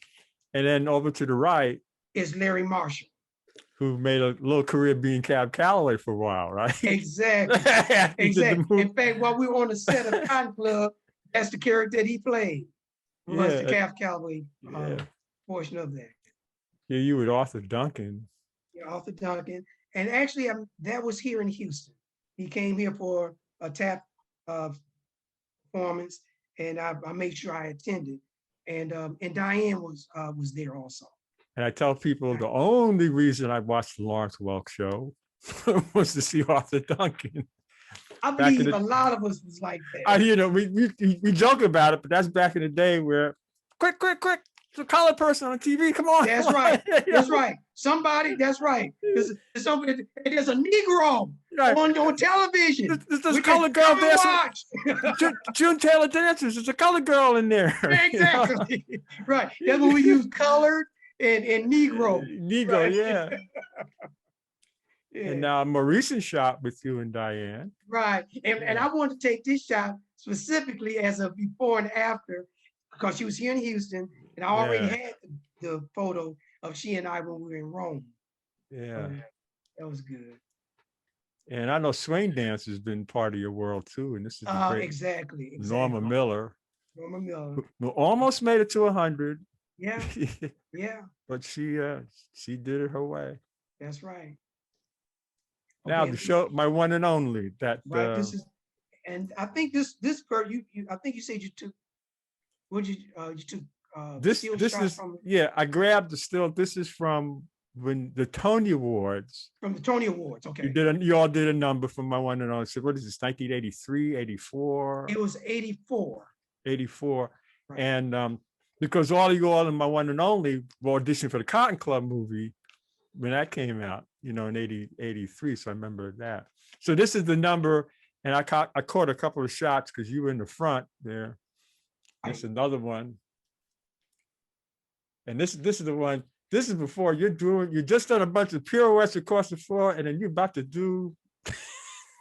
then over to the right is Larry Marshall, who made a little career being Cab Calloway for a while, right? Exactly. Exactly. In fact, while we were on the set of Cotton Club, that's the character that he played. Was the Cab Calloway portion of that. Yeah, you with Arthur Duncan. Yeah, Arthur Duncan. And actually, that was here in Houston. He came here for a tap performance, and I made sure I attended. And Diane was there also. And I tell people the only reason I watched the Lawrence Welk show was to see Arthur Duncan. I believe a lot of us was like that. You know, we joke about it, but that's back in the day where quick, it's a colored person on TV. Come on. That's right. That's right. Somebody, that's right. There's a Negro on television. There's a colored girl dancing. June Taylor dances. There's a colored girl in there. Exactly. You know? Right. That's when we use colored and Negro. Negro, right. Yeah. And now I'm a recent shot with you and Diane. Right. And I want to take this shot specifically as a before and after, because she was here in Houston, and I already had the photo of she and I when we were in Rome. Yeah. That was good. And I know swing dance has been part of your world too. And this is the great exactly. Norma Miller. Norma Miller. Who almost made it to 100. Yeah. Yeah. But she did it her way. That's right. Now the show, my one and only. Right. This is, and I think this part I think you said you took. What you took? This is from, I grabbed the still. This is from when the Tony Awards. From the Tony Awards, okay. You all did a number from my one and only. So what is this? 1983, 84. It was 84. 84, right. And because all you all in my one and only auditioned for the Cotton Club movie when that came out, you know, in 83. So I remember that. So this is the number, and I caught a couple of shots because you were in the front there. That's another one. And this is the one. This is before you just done a bunch of pirouettes across the floor, and then you're about to do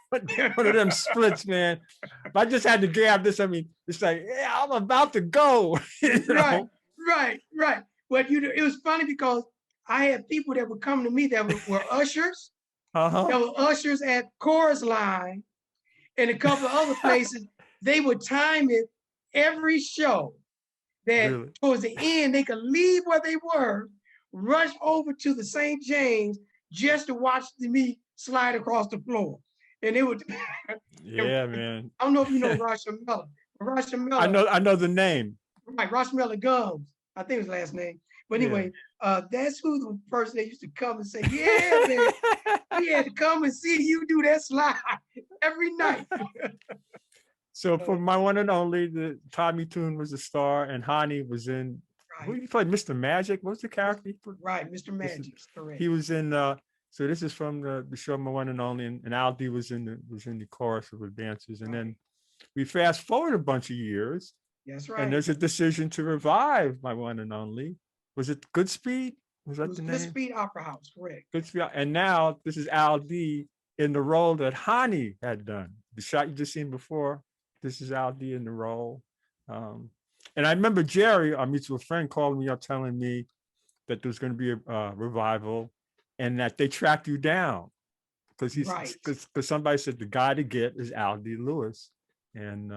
one of them splits, man. If I just had to grab this, I mean, it's like, yeah, I'm about to go. Right. Well, it was funny because I had people that would come to me that were ushers. That were ushers at Chorus Line and a couple of other places. They would time it every show that towards the end, they could leave where they were, rush over to the St. James just to watch me slide across the floor. And it would. Yeah, man. I don't know if you know Rasha Miller. Rasha Miller. I know the name. Right, Rasha Miller Gums. I think his last name. But anyway, that's who the person that used to come and say, yeah, man, we had to come and see you do that slide every night. So for my one and only, the Tommy Toon was the star, and Hani was in. Right. Who you played, Mr. Magic? What was the character? Right, Mr. Magic. Correct. He was in. So this is from the show My One and Only, and Alde was in the chorus of the dancers, and then we fast forward a bunch of years. That's right. And there's a decision to revive My One and Only. Was it Goodspeed? Was that the name? Goodspeed Opera House, correct. Goodspeed, and now this is Alde in the role that Hani had done. The shot you just seen before. This is Alde in the role. And I remember Jerry, our mutual friend, calling me up telling me that there was going to be a revival and that they tracked you down because because somebody said the guy to get is Alde Lewis. And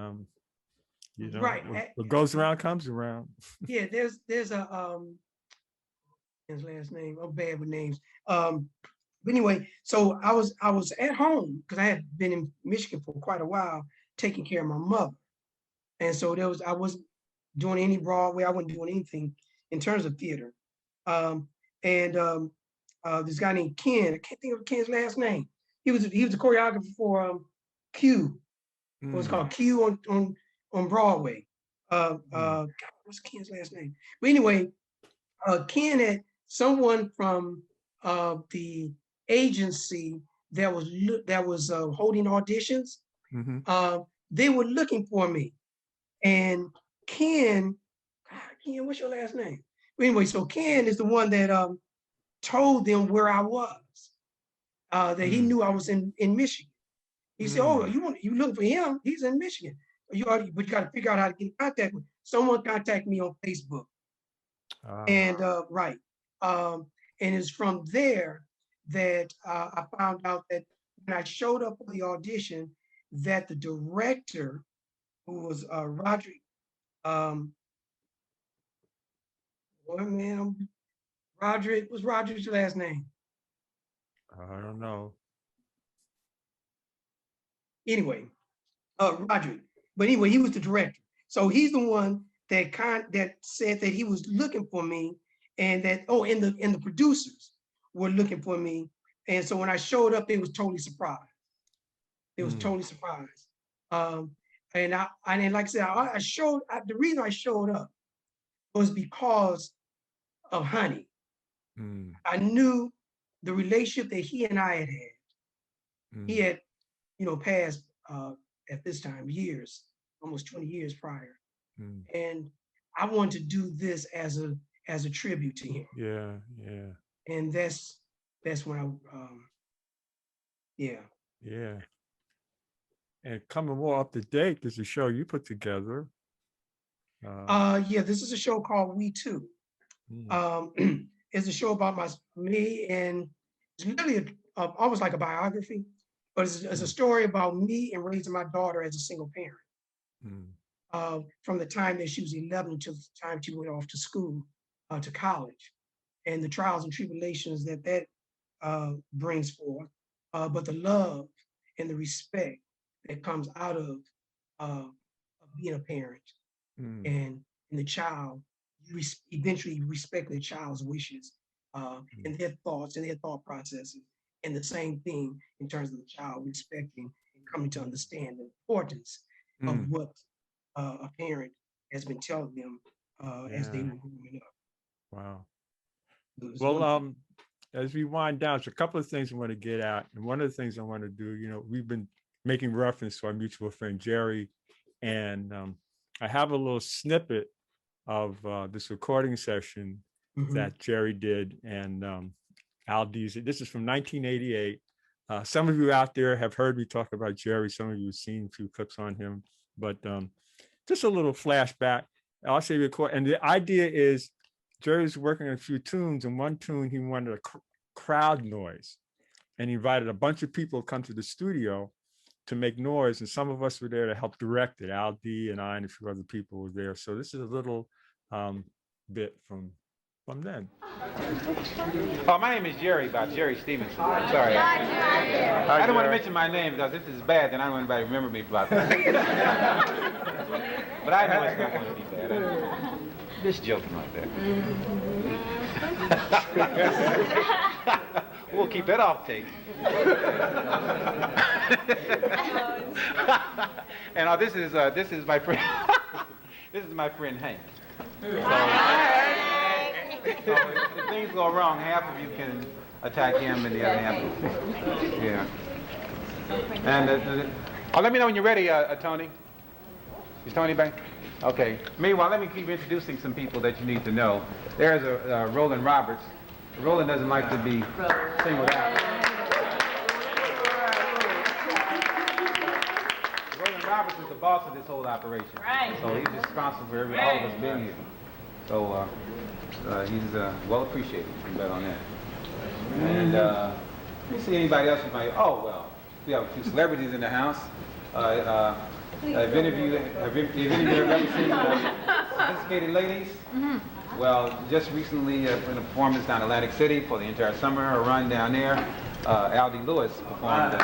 you know, what goes around comes around. Yeah, there's a his last name. I'm bad with names. But anyway, so I was at home because I had been in Michigan for quite a while, taking care of my mother. And so I wasn't doing any Broadway, I wasn't doing anything in terms of theater. And this guy named Ken, I can't think of Ken's last name. He was a choreographer for Q. It was called Q on Broadway. God, what's Ken's last name? But anyway, Ken had someone from the agency that was holding auditions. They were looking for me, and Ken, what's your last name? But anyway, so Ken is the one that told them where I was. That he knew I was in Michigan. He said, "Oh, you looking for him? He's in Michigan. But you got to figure out how to get in contact with him." Someone contacted me on Facebook, and and it's from there that I found out that when I showed up for the audition, that the director, who was Roderick, Roderick, what's Roderick's last name? I don't know. Anyway, Roderick. But anyway, he was the director. So he's the one that said that he was looking for me, and that and the producers were looking for me. And so when I showed up, they was totally surprised. They was totally surprised. And like I said, the reason I showed up was because of Honey. I knew the relationship that he and I had had. He had, passed at this time years, almost 20 years prior. And I wanted to do this as a tribute to him. Yeah. And that's when I Yeah. And coming more up to date, there's a show you put together. This is a show called We Two. It's a show about me, and it's really almost like a biography, but it's a story about me and raising my daughter as a single parent. From the time that she was 11 until the time she went off to school, to college, and the trials and tribulations that brings forth, but the love and the respect that comes out of being a parent, and the child eventually respect the child's wishes and their thoughts and their thought processes, and the same thing in terms of the child respecting and coming to understand the importance of what a parent has been telling them as they were growing up. Wow. Well, as we wind down, there's a couple of things I want to get at. And one of the things I want to do, we've been making reference to our mutual friend, Jerry. And I have a little snippet of this recording session that Jerry did. And Alde's, this is from 1988. Some of you out there have heard me talk about Jerry. Some of you have seen a few clips on him. But just a little flashback. I'll say record. And the idea is Jerry's working on a few tunes, and one tune he wanted a crowd noise, and he invited a bunch of people to come to the studio to make noise, and some of us were there to help direct it. Alde and I and a few other people were there. So this is a little bit from then. Oh, my name is Jerry, Jerry Stevenson. I'm sorry. I don't want to mention my name because if this is bad, then I don't want anybody to remember me about that. But I know it's not going to be bad. Just joking like that. We'll keep that off tape. And this is my friend. This is my friend Hank. So if things go wrong, half of you can attack him and the other half. Yeah. And let me know when you're ready, Tony. Is Tony back? Okay. Meanwhile, let me keep introducing some people that you need to know. There's Roland Roberts. Roland doesn't like to be singled out. Roland Roberts is the boss of this whole operation. Right. So he's responsible for all of us being here. So he's well appreciated. You can bet on that. And let me see anybody else who might. Oh well, we have a few celebrities in the house. Have any of you ever seen Sophisticated Ladies? Well, just recently in a performance down Atlantic City for the entire summer, a run down there, Alde Lewis performed.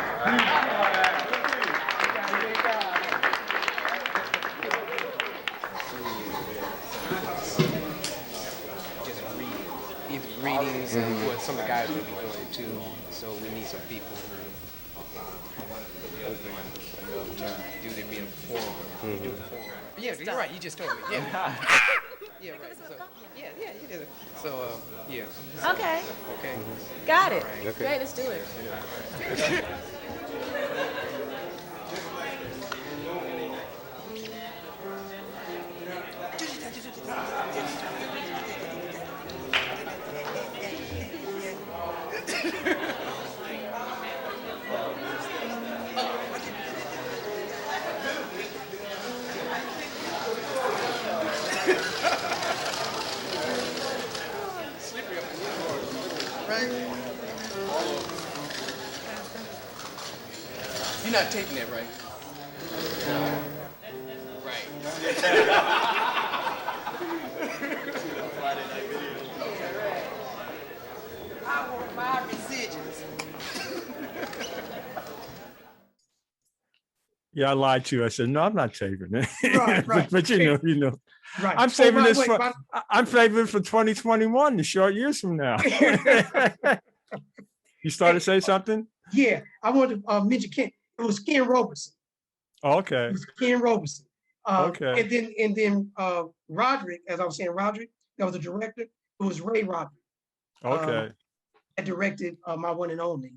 what some of the guys will be doing it too. So we need some people who open enough to do the being performer. Do the performer. Yeah, you're right. You just told me. Yeah. Yeah, right. So, yeah, you did it. So, yeah. Okay. Okay. Got it. Right. Great, let's do it. You're not taping that, right? No. Right. I want my residuals. Yeah, I lied to you. I said, no, I'm not saving it. Right. but you know. Right. I'm saving this for I'm saving it for 2021, the short years from now. You started to say something? Yeah, I wanted to mention Ken. It was Ken Roberson. Okay. It was Ken Roberson. Okay. And then Roderick, as I was saying, Roderick, that was the director. It was Ray Roderick. Okay. That directed My One and Only.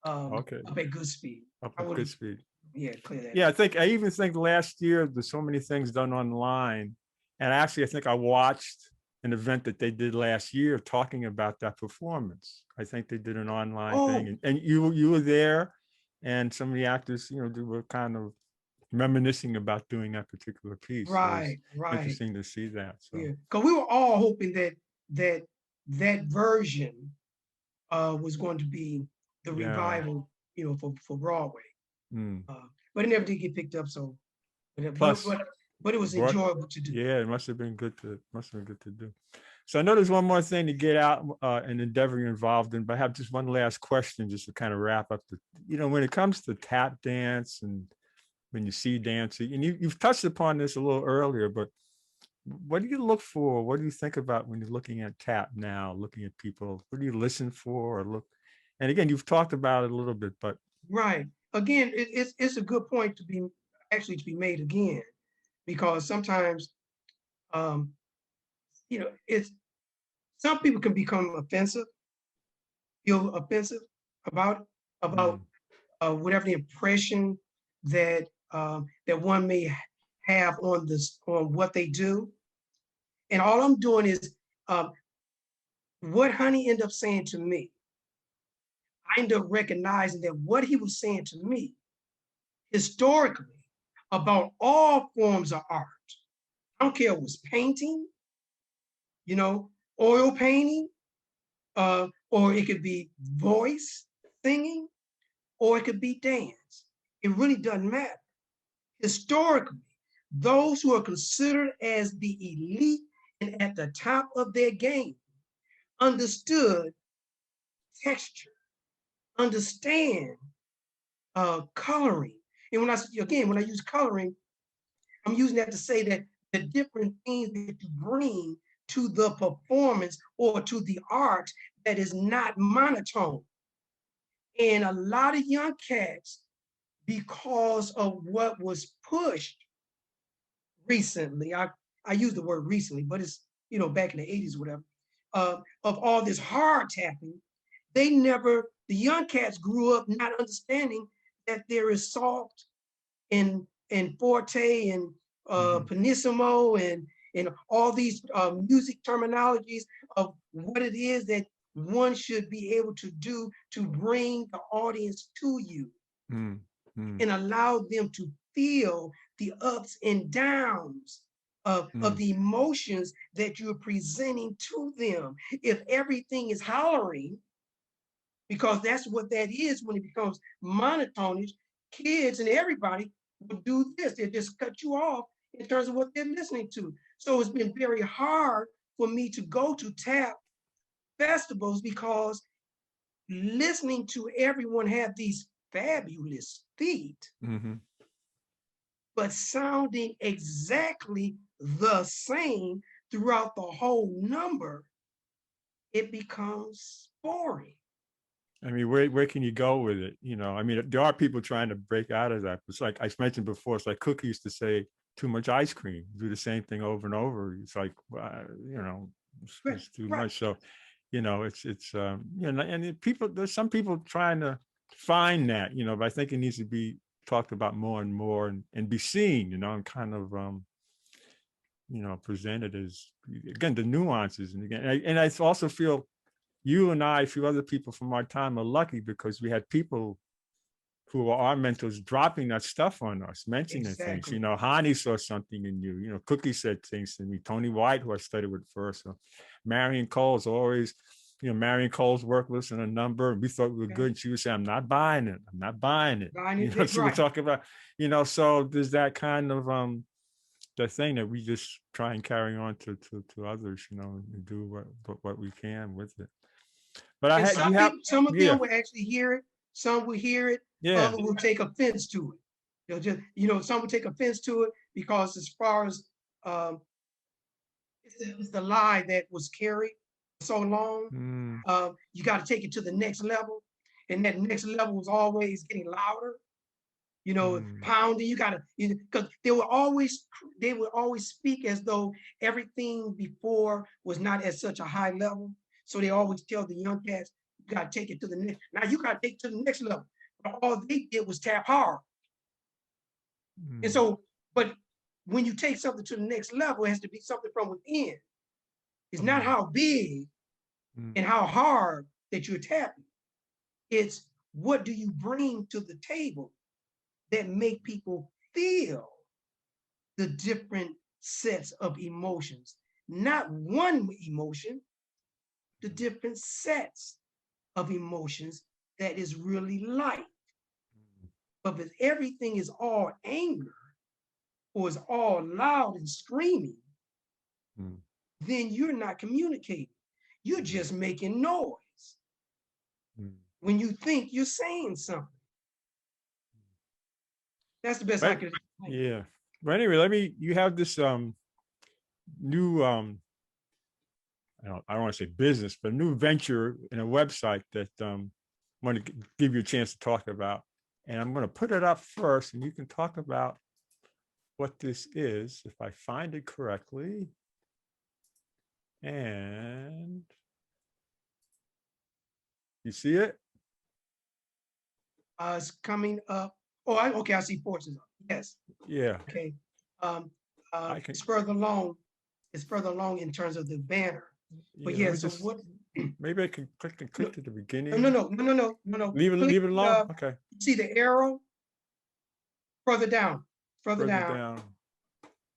Okay. Up at Good Speed. Up at Good Speed. Yeah, clear that. Yeah, I even think last year there's so many things done online. And actually, I think I watched an event that they did last year talking about that performance. I think they did an online thing, and you were there, and some of the actors, they were kind of reminiscing about doing that particular piece. Right. Interesting to see that. So. Yeah, because we were all hoping that version was going to be the revival, for Broadway. But it never did get picked up. So, but it was enjoyable to do. Yeah, it must have been good to do. So I know there's one more thing to get out an endeavor you're involved in, but I have just one last question just to kind of wrap up when it comes to tap dance and when you see dancing, and you've touched upon this a little earlier, but what do you look for? What do you think about when you're looking at tap now, looking at people? What do you listen for or look? And again, you've talked about it a little bit, but. Right. Again, it's a good point to be made again, because sometimes, it's some people can become feel offensive about whatever the impression that one may have on what they do. And all I'm doing is what Honey ended up saying to me. I ended up recognizing that what he was saying to me historically about all forms of art, I don't care if it was painting, oil painting, or it could be voice singing, or it could be dance. It really doesn't matter. Historically, those who are considered as the elite and at the top of their game understood texture, understand coloring. And when I use coloring, I'm using that to say that the different things that you bring to the performance or to the art that is not monotone. And a lot of young cats, because of what was pushed recently, I use the word recently, but it's, back in the 80s, whatever, of all this hard tapping, the young cats grew up not understanding that there is soft and forte and pianissimo and all these music terminologies of what it is that one should be able to do to bring the audience to you and allow them to feel the ups and downs of the emotions that you're presenting to them. If everything is hollering, because that's what that is when it becomes monotonish, kids and everybody will do this. They just cut you off in terms of what they're listening to. So it's been very hard for me to go to tap festivals because listening to everyone have these fabulous feet, but sounding exactly the same throughout the whole number, it becomes boring. I mean, where can you go with it? You know, I mean, there are people trying to break out of that. It's like I mentioned before, it's like Cook used to say, too much ice cream, do the same thing over and over. It's like, you know, it's too much. So, you know, you know, and people, there's some people trying to find that, you know, but I think it needs to be talked about more and more and be seen, you know, and kind of, you know, presented as, again, the nuances. And again, and I also feel you and I, a few other people from our time are lucky because we had people who were our mentors dropping that stuff on us, mentioning things. You know, Hani saw something in you. You know, Cookie said things to me. Tony White, who I studied with first. So Marion Cole's always, you know, Marion Cole's work was in a number, and we thought we were good. And she would say, "I'm not buying it. I'm not buying it." You know, she would talk about, you know, so there's that kind of the thing that we just try and carry on to others, you know, and do what we can with it. But I had some of them will actually hear it, some will hear it, yeah. others will take offense to it. They'll just, you know, some will take offense to it because as far as it's the lie that was carried so long, you got to take it to the next level. And that next level was always getting louder, you know, pounding. You got to, because they would always speak as though everything before was not at such a high level. So they always tell the young cats, you got to take it to the next. Now you got to take it to the next level. But all they did was tap hard. And so, but when you take something to the next level, it has to be something from within. It's not how big and how hard that you're tapping. It's what do you bring to the table that make people feel the different sets of emotions, not one emotion, the different sets of emotions that is really life. But if everything is all anger or is all loud and screaming, then you're not communicating. You're just making noise when you think you're saying something. That's the best I could explain. Yeah. But anyway, you have this new I don't want to say business, but a new venture in a website that I want to give you a chance to talk about. And I'm going to put it up first, and you can talk about what this is, if I find it correctly. And you see it? It's coming up. Oh, okay, I see forces. Yes. Yeah. Okay. It's further along. It's further along in terms of the banner. But yeah, so what? Maybe I can click to the beginning. No. Leave it alone. Okay. See the arrow? Further down. Further down.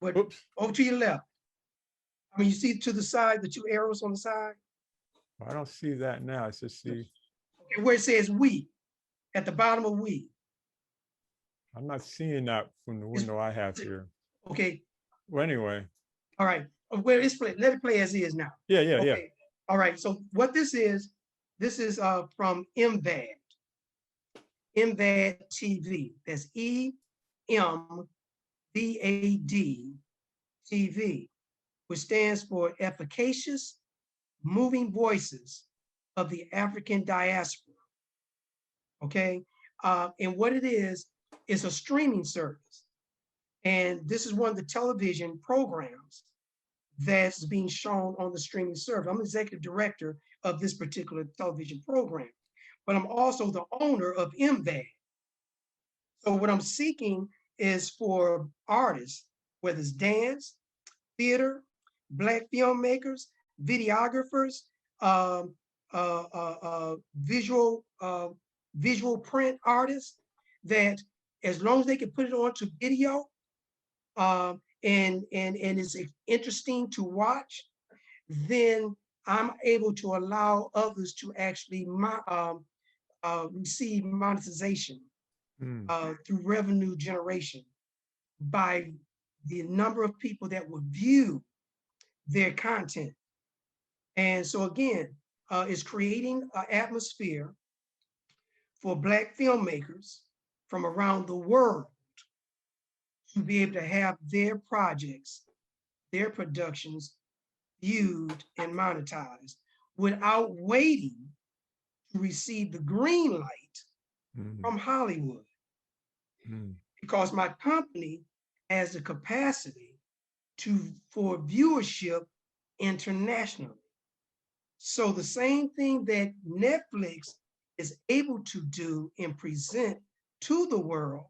But oops. Over to your left. I mean, you see to the side, the two arrows on the side? I don't see that now. I just see. Okay, where it says we, at the bottom of we. I'm not seeing that from the window I have here. Okay. Well, anyway. All right. Where it's play. Let it play as is now. Yeah. All right. So what this is from MVAD. MVAD TV. That's EMVAD TV, which stands for Efficacious Moving Voices of the African Diaspora. Okay. And what it is a streaming service. And this is one of the television programs that's being shown on the streaming service. I'm executive director of this particular television program, but I'm also the owner of MVAD. So what I'm seeking is for artists, whether it's dance, theater, Black filmmakers, videographers, visual print artists, that as long as they can put it onto video, and it's interesting to watch, then I'm able to allow others to actually receive monetization through revenue generation by the number of people that will view their content. And so again, it's creating an atmosphere for Black filmmakers from around the world to be able to have their projects, their productions viewed and monetized without waiting to receive the green light from Hollywood, because my company has the capacity for viewership internationally. So the same thing that Netflix is able to do and present to the world,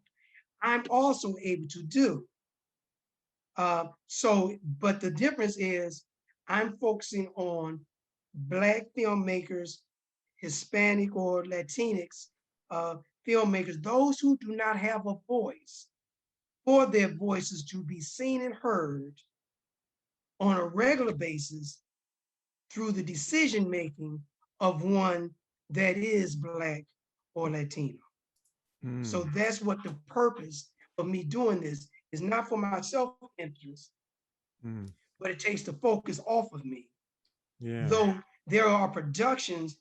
I'm also able to do. But the difference is I'm focusing on Black filmmakers, Hispanic or Latinx filmmakers, those who do not have a voice, for their voices to be seen and heard on a regular basis through the decision-making of one that is Black or Latino. So that's what the purpose of me doing this is, not for my self-interest, but it takes the focus off of me. Yeah. Though there are productions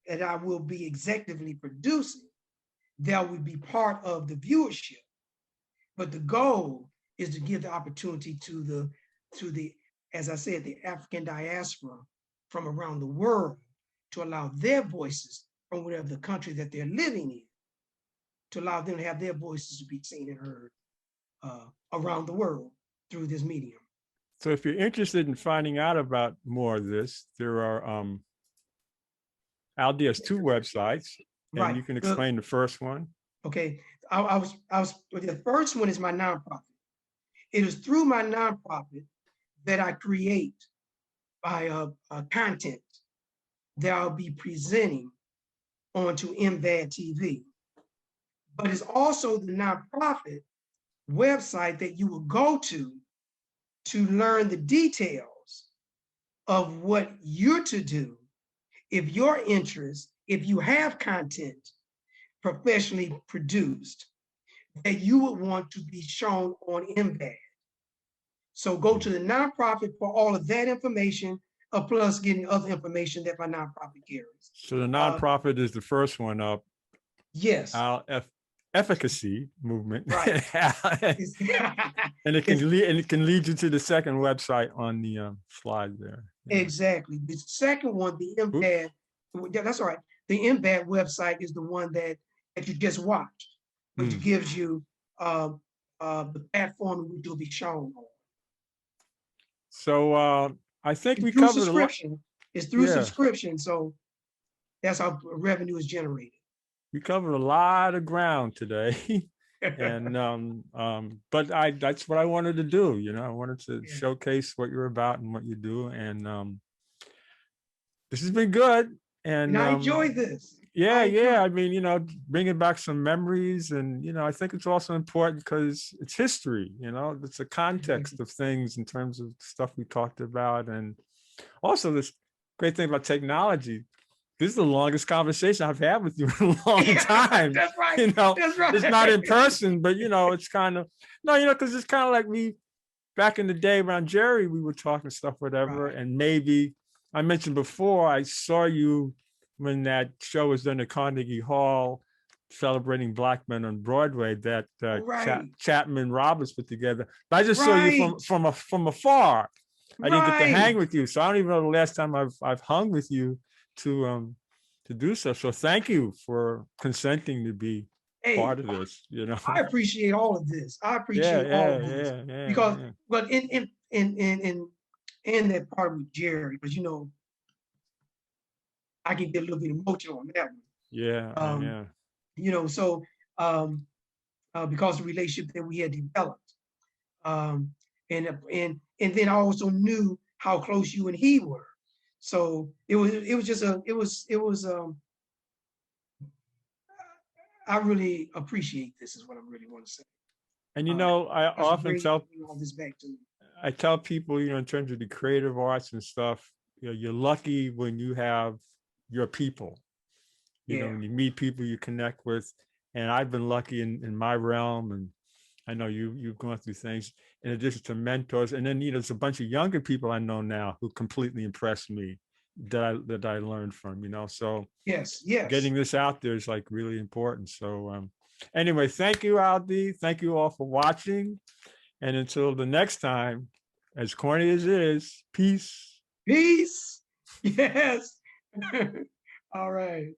that I will be executively producing that will be part of the viewership. But the goal is to give the opportunity to the, as I said, the African diaspora from around the world to allow their voices from whatever the country that they're living in, to allow them to have their voices to be seen and heard around the world through this medium. So if you're interested in finding out about more of this, there are Alde has 2 websites, and Right. you can explain the first one. Okay, the first one is my nonprofit. It is through my nonprofit that I create by content that I'll be presenting onto MVAD TV. But it's also the nonprofit website that you will go to learn the details of what you're to do if your interest, if you have content professionally produced that you would want to be shown on MVAD. So go to the nonprofit for all of that information, plus getting other information that my nonprofit carries. So the nonprofit is the first one up. Yes. Efficacy movement. Right. And it can lead you to the second website on the slide there. Yeah. Exactly. The second one, the MVAD, that's all right. The MVAD website is the one that you just watched, which gives you the platform which will be shown on. So I think we through covered subscription. It's through subscription, so that's how revenue is generated. We covered a lot of ground today. And but that's what I wanted to do. I wanted to showcase what you're about and what you do. And this has been good. And I enjoy this. Yeah. I mean, bringing back some memories, and I think it's also important because it's history. It's a context of things in terms of stuff we talked about, and also this great thing about technology. This is the longest conversation I've had with you in a long time. That's right. That's right. It's not in person, but it's kind of because it's kind of like me back in the day around Jerry, we were talking stuff, whatever. Right. And maybe I mentioned before, I saw you when that show was done at Carnegie Hall, celebrating Black men on Broadway, that Chapman Roberts put together. But I just saw you from afar. I didn't get to hang with you, so I don't even know the last time I've hung with you to do so. So thank you for consenting to be part of this. I appreciate all of this. I appreciate all of this because, but in that part with Jerry, because I can get a little bit emotional on that one. So because of the relationship that we had developed, and then I also knew how close you and he were. So it was I really appreciate this is what I really want to say. And I often tell all this back to me. I tell people, in terms of the creative arts and stuff, you're lucky when you have your people. When you meet people you connect with. And I've been lucky in my realm, and I know you've gone through things in addition to mentors. And then, there's a bunch of younger people I know now who completely impressed me that I learned from, So yes, getting this out there is like really important. So anyway, thank you, Alde. Thank you all for watching. And until the next time, as corny as it is, peace. Peace. Yes. All right.